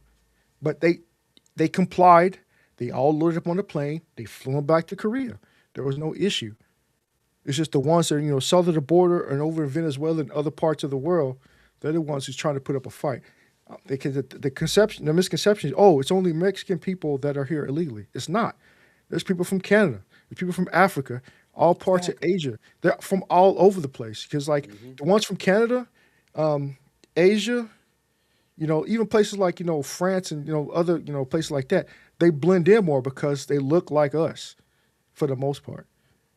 but they complied. They all loaded up on the plane. They flew them back to Korea. There was no issue. It's just the ones that are, south of the border and over in Venezuela and other parts of the world, they're the ones who's trying to put up a fight. The misconception is, oh, it's only Mexican people that are here illegally. It's not. There's people from Canada. There's people from Africa, all parts of Asia. They're from all over the place. Because like the ones from Canada, Asia, even places like, France and, other, places like that, they blend in more because they look like us for the most part.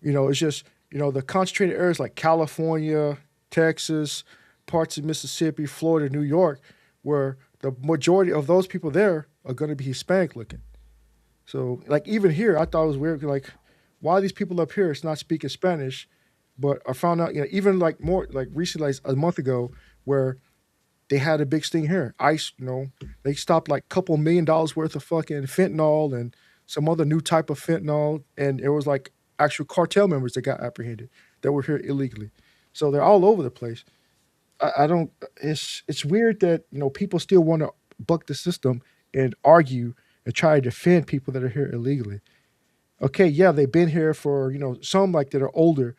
It's just, the concentrated areas like California, Texas, parts of Mississippi, Florida, New York, where the majority of those people there are going to be Hispanic looking. So like even here, I thought it was weird. Like, why are these people up here? It's not speaking Spanish, but I found out, even like more like recently, like a month ago, where they had a big sting here. ICE, they stopped like a couple $1 million worth of fucking fentanyl and some other new type of fentanyl. And it was like actual cartel members that got apprehended that were here illegally. So they're all over the place. I don't, it's weird that, people still want to buck the system and argue and try to defend people that are here illegally. Okay, yeah, they've been here for, some like that are older,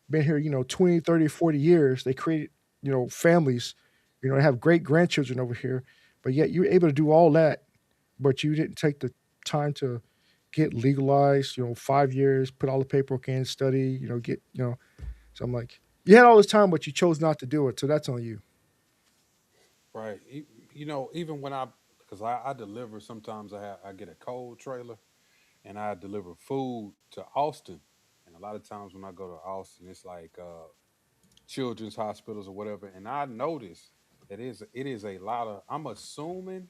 been here, 20, 30, 40 years. They created, families, they have great grandchildren over here, but yet you're able to do all that, but you didn't take the time to get legalized, 5 years, put all the paperwork in, study, get, so I'm like, you had all this time, but you chose not to do it. So that's on you. Right. Even when because I deliver, sometimes I get a cold trailer and I deliver food to Austin. And a lot of times when I go to Austin, it's like children's hospitals or whatever. And I notice that it is a lot of, I'm assuming,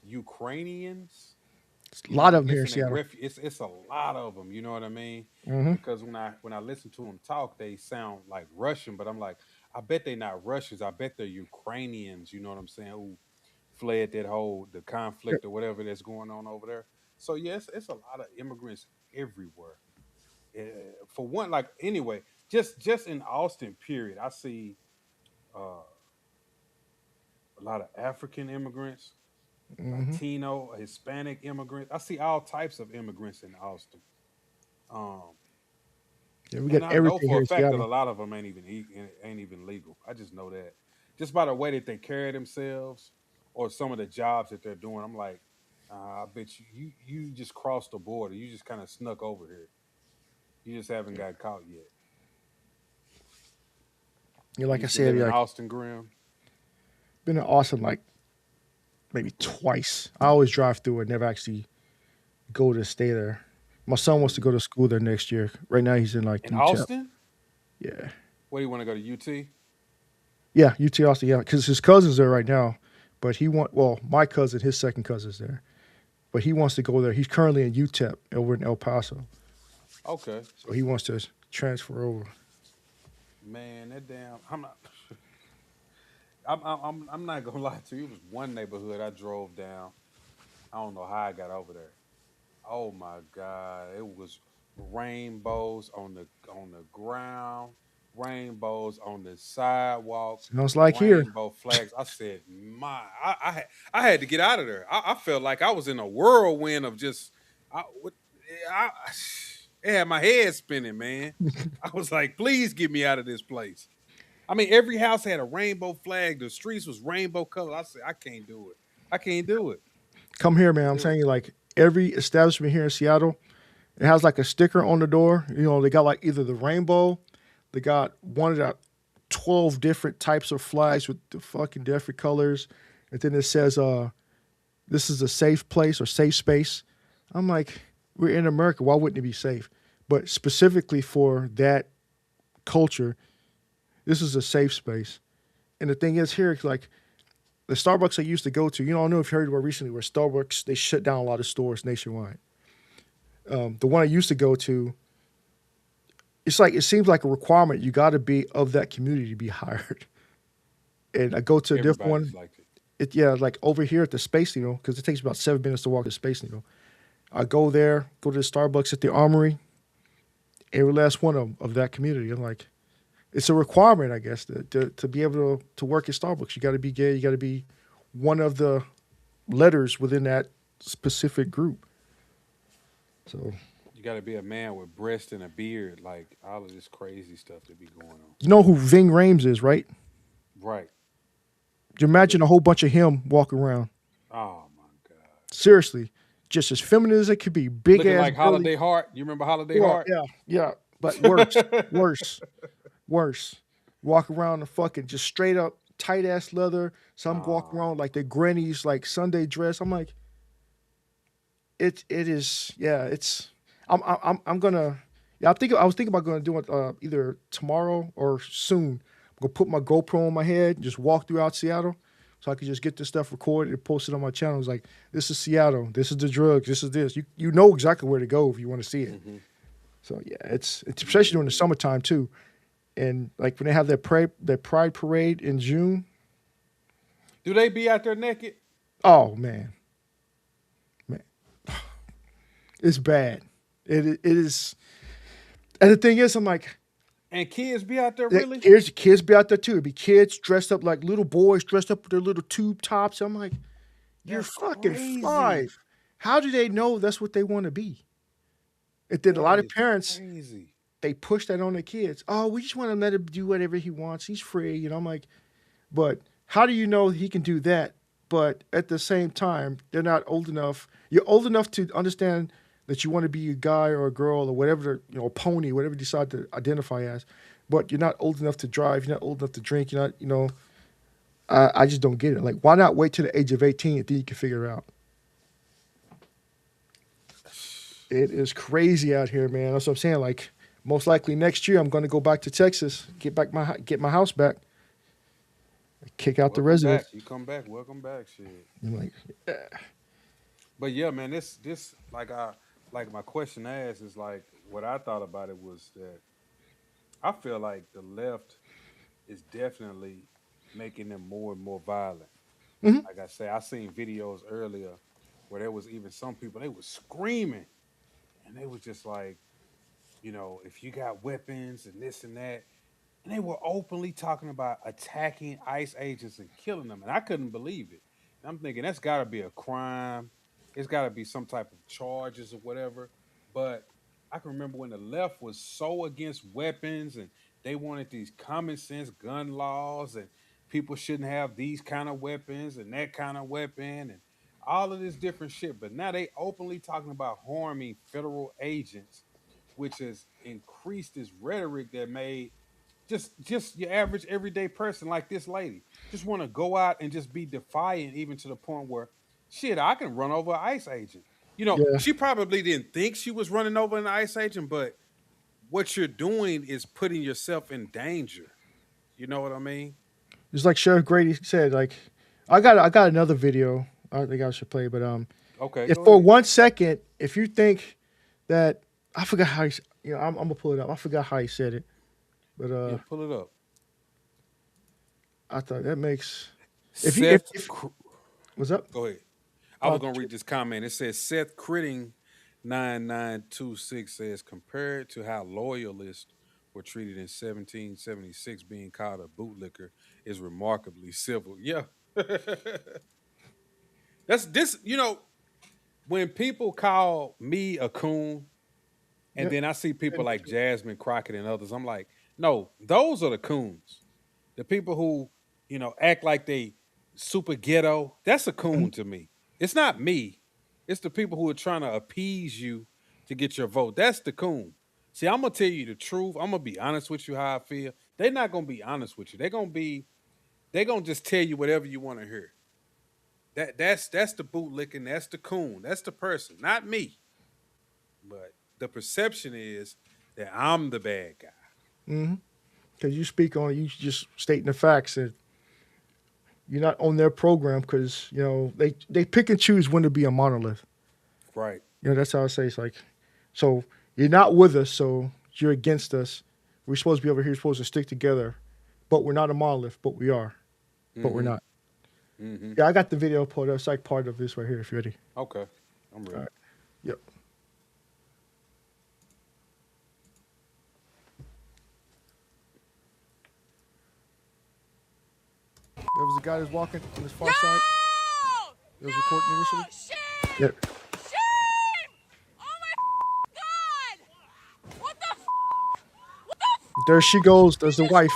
Ukrainians. A lot of them here in Missing a Seattle. it's a lot of them. You know what I mean? Hmm. Because when I listen to them talk, they sound like Russian, but I'm like, I bet they're not Russians. I bet they're Ukrainians. You know what I'm saying? Who fled the conflict or whatever that's going on over there. So yes, it's a lot of immigrants everywhere. For one, like anyway, just in Austin, period, I see uh, a lot of African immigrants, Hmm. Latino, Hispanic immigrants. I see all types of immigrants in Austin. Um, Yeah, we got And I know everything for here a in fact that a Seattle. lot of them ain't even legal. I just know that just by the way that they carry themselves or some of the jobs that they're doing. I'm like, I bet you just crossed the border. You just kind of snuck over here. You just haven't got caught yet. Yeah, You like I used to said, live in like Austin, Graham. been in Austin like maybe twice. I always drive through it, never actually go to stay there. My son wants to go to school there next year. Right now, he's in like In UTEP. Austin? Yeah, Where do you want to go to UT? yeah, UT Austin. Yeah, because his cousin's there right now, but my cousin, his second cousin's there, but he wants to go there. He's currently in UTEP over in El Paso, Okay, so he wants to transfer over. man, that damn. I'm not gonna lie to you. It was one neighborhood I drove down. I don't know how I got over there. Oh my god, it was rainbows on the ground, rainbows on the sidewalk, Sounds like here. rainbow flags. I said, I had to get out of there. I felt like I was in a whirlwind of just I it had my head spinning, man. I was like, please get me out of this place. I mean, every house had a rainbow flag. The streets was rainbow color. I said, I can't do it. I can't do it. Come here, man. I'm Do telling it. you, like every establishment here in Seattle, it has like a sticker on the door. You know, they got like either the rainbow, they got one of the 12 different types of flags with the fucking different colors. And then it says, this is a safe place or safe space. I'm like, we're in America. Why wouldn't it be safe? But specifically for that culture, this is a safe space. And the thing is here, it's like the Starbucks I used to go to, you know, I don't know if you heard about recently where Starbucks, they shut down a lot of stores nationwide. The one I used to go to, it's like it seems like a requirement. You got to be of that community to be hired. And I go to a different Everybody's one. like it. Yeah, like over here at the Space Needle, because it takes about 7 minutes to walk to Space Needle. I go there, go to the Starbucks at the Armory. Every last one of that community. I'm like, it's a requirement, I guess, to be able to work at Starbucks. You got to be gay. You got to be one of the letters within that specific group. So You got to be a man with breast and a beard, like all of this crazy stuff that be going on. you know who Ving Rhames is, right? Right. You I imagine do. a whole bunch of him walking around. Oh my god. Seriously, just as feminine as it could be, big Looking ass like burly. Holiday Heart. You remember Holiday Yeah, Heart? yeah, yeah. But worse, worse, worse. Walk around the fucking just straight up tight ass leather. Some walk around like their granny's like Sunday dress. I'm like, it is yeah. It's I'm gonna yeah. I was thinking about going to do it either tomorrow or soon. I'm gonna put my GoPro on my head and just walk throughout Seattle. So I could just get this stuff recorded and post it on my channel. It's like, this is Seattle. This is the drugs. This is this. You know exactly where to go if you want to see it. Mm-hmm. So yeah, it's especially during the summertime too, and like when they have their pride parade in June. Do they be out there naked? Oh man, it's bad. It is, and the thing is, I'm like, And kids be out there really? kids be out there too. It'd be kids dressed up like little boys dressed up with their little tube tops. I'm like, you're That's fucking crazy. 5. How do they know that's what they want to be? And then a That lot of is parents, crazy. they push that on their kids. Oh, we just want to let him do whatever he wants. He's free. You know, I'm like, but how do you know he can do that? But at the same time, they're not old enough. You're old enough to understand that you want to be a guy or a girl or whatever, a pony, whatever you decide to identify as. But you're not old enough to drive. You're not old enough to drink. You're not, I just don't get it. Like, why not wait till the age of 18 and then you can figure it out? It is crazy out here, man. That's what I'm saying. Like, most likely next year, I'm going to go back to Texas, get my house back, kick out the Welcome residents. back. You come back. Welcome back. Shit. I'm like, yeah. But yeah, man, this like my question asked is like what I thought about it was that I feel like the left is definitely making them more and more violent. Mhm. Like I say, I seen videos earlier where there was even some people they was screaming and they was just like, if you got weapons and this and that, and they were openly talking about attacking ICE agents and killing them, and I couldn't believe it. And I'm thinking that's got to be a crime. It's got to be some type of charges or whatever. But I can remember when the left was so against weapons and they wanted these common sense gun laws and people shouldn't have these kind of weapons and that kind of weapon and all of this different shit. But now they openly talking about harming federal agents, which has increased this rhetoric that made just your average everyday person like this lady just want to go out and just be defiant, even to the point where shit, I can run over an ICE agent. Yeah. She probably didn't think she was running over an ICE agent, but what you're doing is putting yourself in danger. You know what I mean? It's like Sheriff Grady said. Like, I got another video. I think I should play, but Okay, if go for ahead. 1 second, if you think that I forgot how I'm gonna pull it up. I forgot how he said it, but Yeah, pull it up. I thought that makes if you Seth, if what's up? go ahead. I was gonna read this comment. It says Seth Critting 9926 says compared to how loyalists were treated in 1776, being called a bootlicker is remarkably civil. Yeah. That's this, when people call me a coon, and Yep. then I see people like Jasmine Crockett and others, I'm like, no, those are the coons. The people who, act like they super ghetto, that's a coon to me. It's not me. It's the people who are trying to appease you to get your vote. That's the coon. See, I'm gonna tell you the truth. I'm gonna be honest with you how I feel. They're not gonna be honest with you. They're gonna just tell you whatever you want to hear. That's the bootlicking, that's the coon, that's the person, not me. But the perception is that I'm the bad guy. Mm-hmm. Because you speak on you just stating the facts and you're not on their program because they pick and choose when to be a monolith. Right. That's how I say it's like, so you're not with us, so you're against us. We're supposed to be over here, supposed to stick together, but we're not a monolith, but we are, but we're Mm-hmm. not. Mm-hmm. Yeah, I got the video pulled up. It's like part of this right here. If you're ready. Okay. I'm ready. All right. Yep. There was a guy that's walking on this far side. It was recording initially. Yep. There she goes. There's the wife.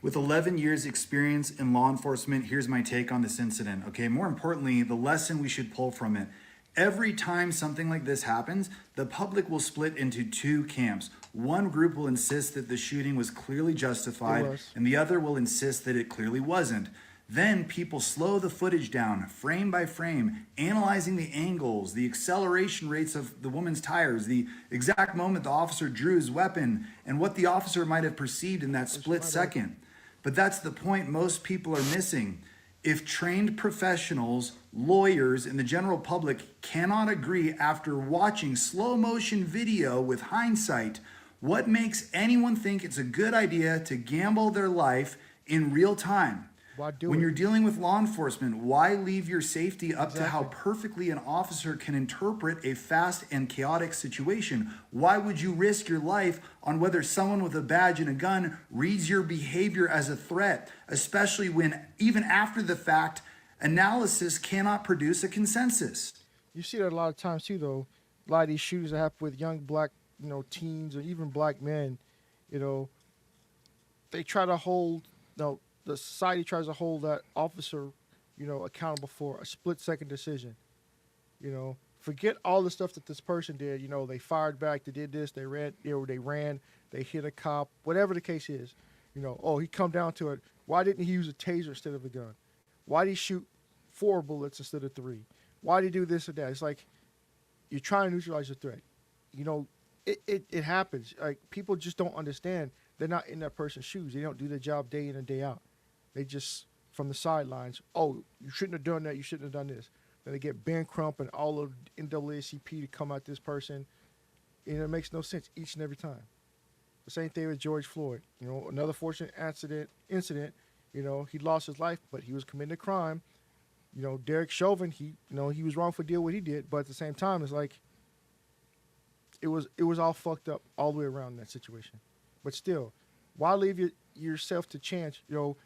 With 11 years experience in law enforcement, here's my take on this incident. Okay, more importantly, the lesson we should pull from it. Every time something like this happens, the public will split into two camps. One group will insist that the shooting was clearly justified, and the other will insist that it clearly wasn't. Then people slow the footage down, frame by frame, analyzing the angles, the acceleration rates of the woman's tires, the exact moment the officer drew his weapon, and what the officer might have perceived in that split second. But that's the point most people are missing. If trained professionals, lawyers, and the general public cannot agree after watching slow motion video with hindsight, what makes anyone think it's a good idea to gamble their life in real time? When you're dealing with law enforcement, why leave your safety up to how perfectly an officer can interpret a fast and chaotic situation? Why would you risk your life on whether someone with a badge and a gun reads your behavior as a threat, especially when, even after the fact, analysis cannot produce a consensus? You see that a lot of times too, though. A lot of these shootings that happen with young black, teens or even black men, they try to hold, the society tries to hold that officer, accountable for a split-second decision. Forget all the stuff that this person did. They fired back, they did this, they ran, they hit a cop, whatever the case is. He come down to it. Why didn't he use a taser instead of a gun? Why did he shoot 4 bullets instead of 3? Why did he do this or that? It's like you're trying to neutralize the threat. It happens. Like people just don't understand. They're not in that person's shoes. They don't do their job day in and day out. They just from the sidelines. Oh, you shouldn't have done that. You shouldn't have done this. Then they get Ben Crump and all of NAACP to come at this person. It makes no sense each and every time. The same thing with George Floyd. Another fortunate incident. He lost his life, but he was committing a crime. Derek Chauvin, he was wrong for doing what he did, but at the same time, it's like it was all fucked up all the way around in that situation. But still, why leave yourself to chance?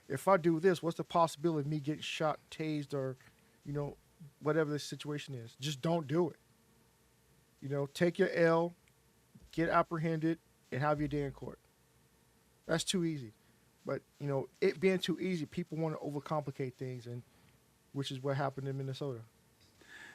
If I do this, what's the possibility of me getting shot, tased, or whatever the situation is? Just don't do it. Take your L, get apprehended, and have your day in court. That's too easy. But it being too easy, people want to overcomplicate things, and which is what happened in Minnesota.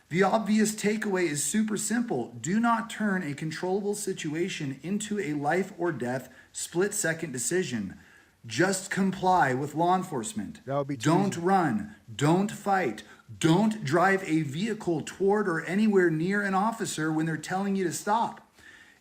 The obvious takeaway is super simple. Do not turn a controllable situation into a life or death split-second decision. Just comply with law enforcement. That would be Don't run. Don't fight. Don't drive a vehicle toward or anywhere near an officer when they're telling you to stop.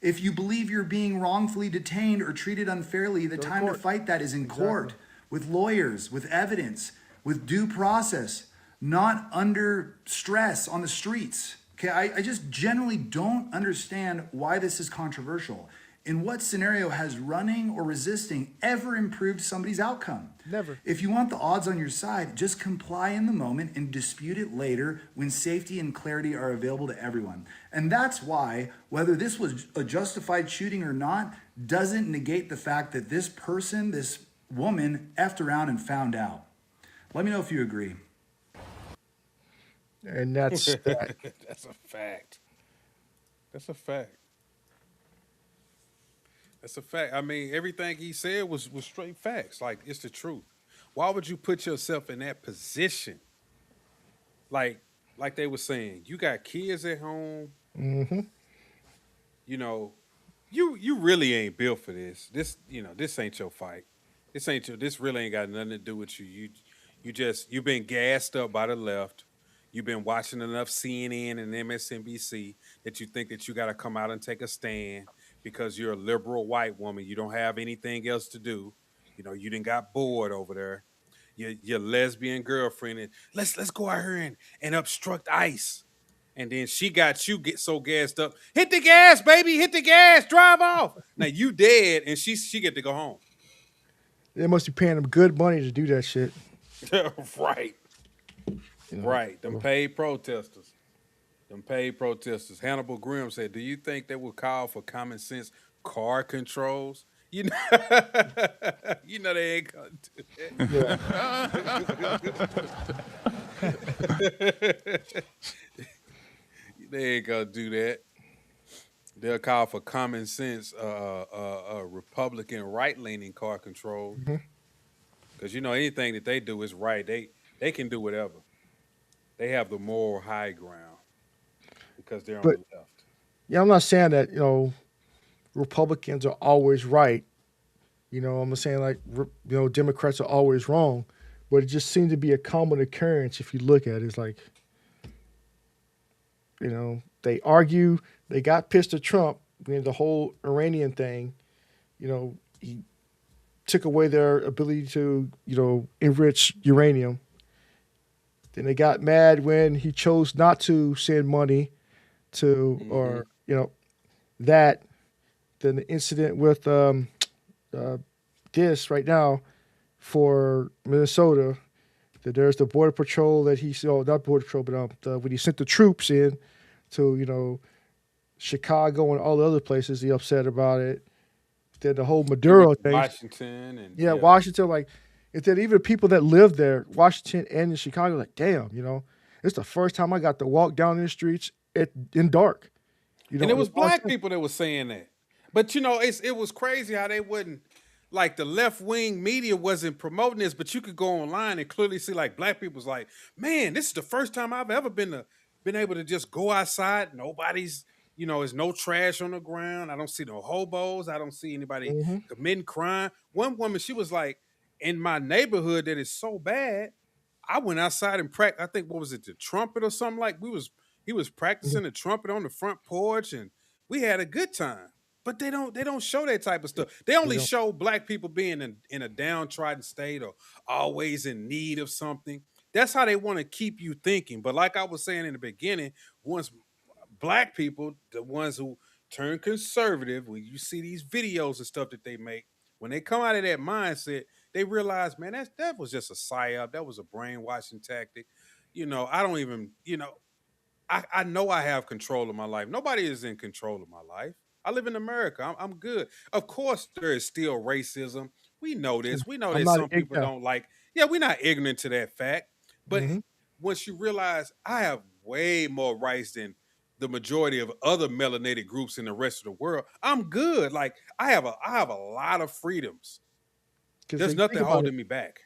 If you believe you're being wrongfully detained or treated unfairly, the time to fight that is in court, with lawyers, with evidence, with due process, not under stress on the streets. Okay, I just generally don't understand why this is controversial. In what scenario has running or resisting ever improved somebody's outcome? Never. If you want the odds on your side, just comply in the moment and dispute it later when safety and clarity are available to everyone. And that's why, whether this was a justified shooting or not, doesn't negate the fact that this person, this woman, effed around and found out. Let me know if you agree. And that's that. That's a fact. That's a fact. That's a fact. I mean, everything he said was straight facts. Like, it's the truth. Why would you put yourself in that position? Like they were saying, you got kids at home. Mm-hmm. You really ain't built for this. This ain't your fight. This really ain't got nothing to do with you. You've been gassed up by the left. You've been watching enough CNN and MSNBC that you think that you got to come out and take a stand because you're a liberal white woman. You don't have anything else to do. You done got bored over there. Your lesbian girlfriend, and let's go out here and obstruct ICE. And then she got you get so gassed up. Hit the gas, baby. Hit the gas. Drive off. Now you dead, and she get to go home. They must be paying them good money to do that shit. Right. Right. Them paid protesters. Hannibal Grimm said, do you think they will call for common sense car controls? You know they ain't gonna do that. They ain't gonna do that. They'll call for common sense Republican right-leaning car control. Because anything that they do is right. They can do whatever. They have the moral high ground because they're on the left. Yeah, I'm not saying that Republicans are always right. I'm not saying like Democrats are always wrong, but it just seems to be a common occurrence if you look at it. It's like they argue. They got pissed at Trump when the whole Iranian thing. He took away their ability to enrich uranium. Then they got mad when he chose not to send money to, or that. Then the incident with this right now for Minnesota, that there's the border patrol that not border patrol, but when he sent the troops in to Chicago and all the other places, he upset about it. Then the whole Maduro thing, Washington and Washington, like. And then even the people that live there, Washington and in Chicago, like, damn, it's the first time I got to walk down the streets in dark. And it was black people that were saying that. But, it was crazy how they wouldn't, like the left-wing media wasn't promoting this, but you could go online and clearly see like black people's like, man, this is the first time I've ever been able to just go outside. Nobody's, there's no trash on the ground. I don't see no hobos. I don't see anybody committing crime. One woman, she was like, in my neighborhood that is so bad, I went outside and practiced. I think, what was it, the trumpet or something like? He was practicing the trumpet on the front porch, and we had a good time. But they don't show that type of stuff. They only show black people being in a downtrodden state or always in need of something. That's how they want to keep you thinking. But like I was saying in the beginning, once black people, the ones who turn conservative, when you see these videos and stuff that they make, when they come out of that mindset, they realize, man, that was just a psyop. That was a brainwashing tactic. I don't even, I know I have control of my life. Nobody is in control of my life. I live in America. I'm good. Of course, there is still racism. We know this. We know that some people don't like. Yeah, we're not ignorant to that fact. But once you realize I have way more rights than the majority of other melanated groups in the rest of the world, I'm good. Like I have a lot of freedoms. Because There's you think nothing about it. holding me back.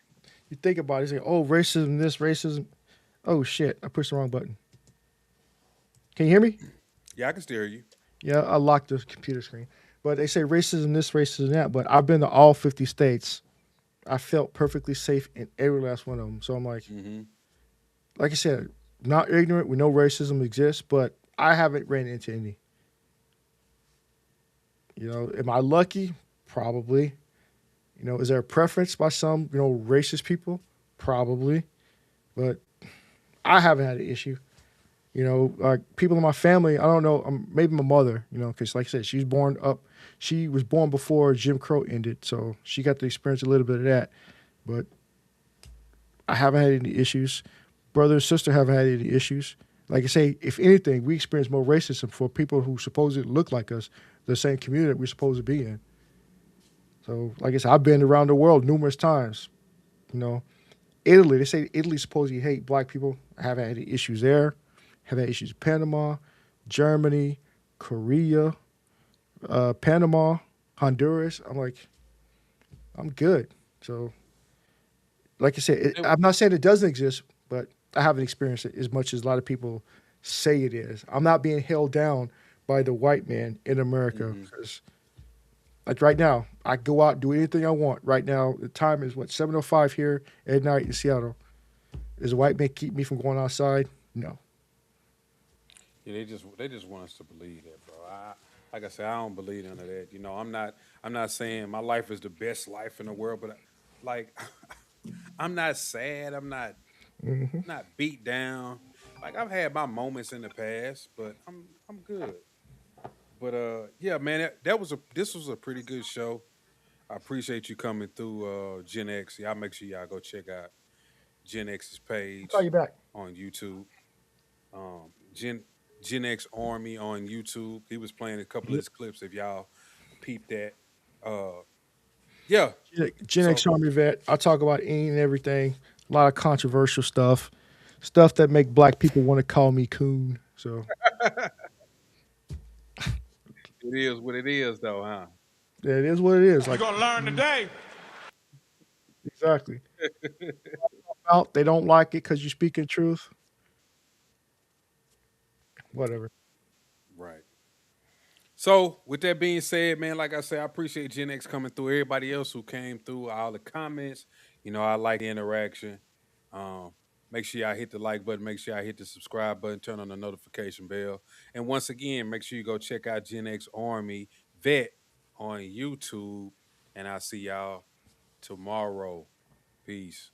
You think about it. You say, oh, racism, this racism. Oh shit! I pushed the wrong button. Can you hear me? Yeah, I can still hear you. Yeah, I locked the computer screen. But they say racism this, racism that. But I've been to all 50 states. I felt perfectly safe in every last one of them. So I'm like I said, not ignorant. We know racism exists, but I haven't ran into any. You know, am I lucky? Probably. You know, is there a preference by some, racist people? Probably. But I haven't had an issue. You know, like people in my family, I don't know, maybe my mother, because like I said, she was born before Jim Crow ended, so she got to experience a little bit of that. But I haven't had any issues. Brother and sister haven't had any issues. Like I say, if anything, we experience more racism for people who supposedly look like us, the same community that we're supposed to be in. So, like I said, I've been around the world numerous times. You know, Italy, they say Italy supposedly hate black people. I haven't had any issues there. Have had issues in Panama, Germany, Korea, Panama, Honduras. I'm like, I'm good. So, like I said, I'm not saying it doesn't exist, but I haven't experienced it as much as a lot of people say it is. I'm not being held down by the white man in America because, like right now, I go out and do anything I want. Right now, the time is 7:05 here at night in Seattle. Does a white man keep me from going outside? No. Yeah, they just want us to believe that, bro. Like I said, I don't believe none of that. You know, I'm not saying my life is the best life in the world, but like I'm not sad. I'm not beat down. Like I've had my moments in the past, but I'm good. But yeah, man, this was a pretty good show. I appreciate you coming through, Gen X. Y'all make sure y'all go check out Gen X's I'll call page you back. on YouTube. Gen X Army on YouTube. He was playing a couple of Yep. his clips. If y'all peep that, uh, yeah. Gen So X Army vet. I talk about any and everything. A lot of controversial stuff that make black people want to call me coon. So it is what it is, though, huh? yeah, it is what it is. You're Like gonna learn today. exactly. Out they don't like it because you speak in truth. Whatever. Right. So, with that being said, man, like I said, I appreciate Gen X coming through. Everybody else who came through, all the comments. You know, I like the interaction. Um, Make sure y'all hit the like button. Make sure y'all hit the subscribe button. Turn on the notification bell. And once again, make sure you go check out Gen X Army Vet on YouTube. And I'll see y'all tomorrow. Peace.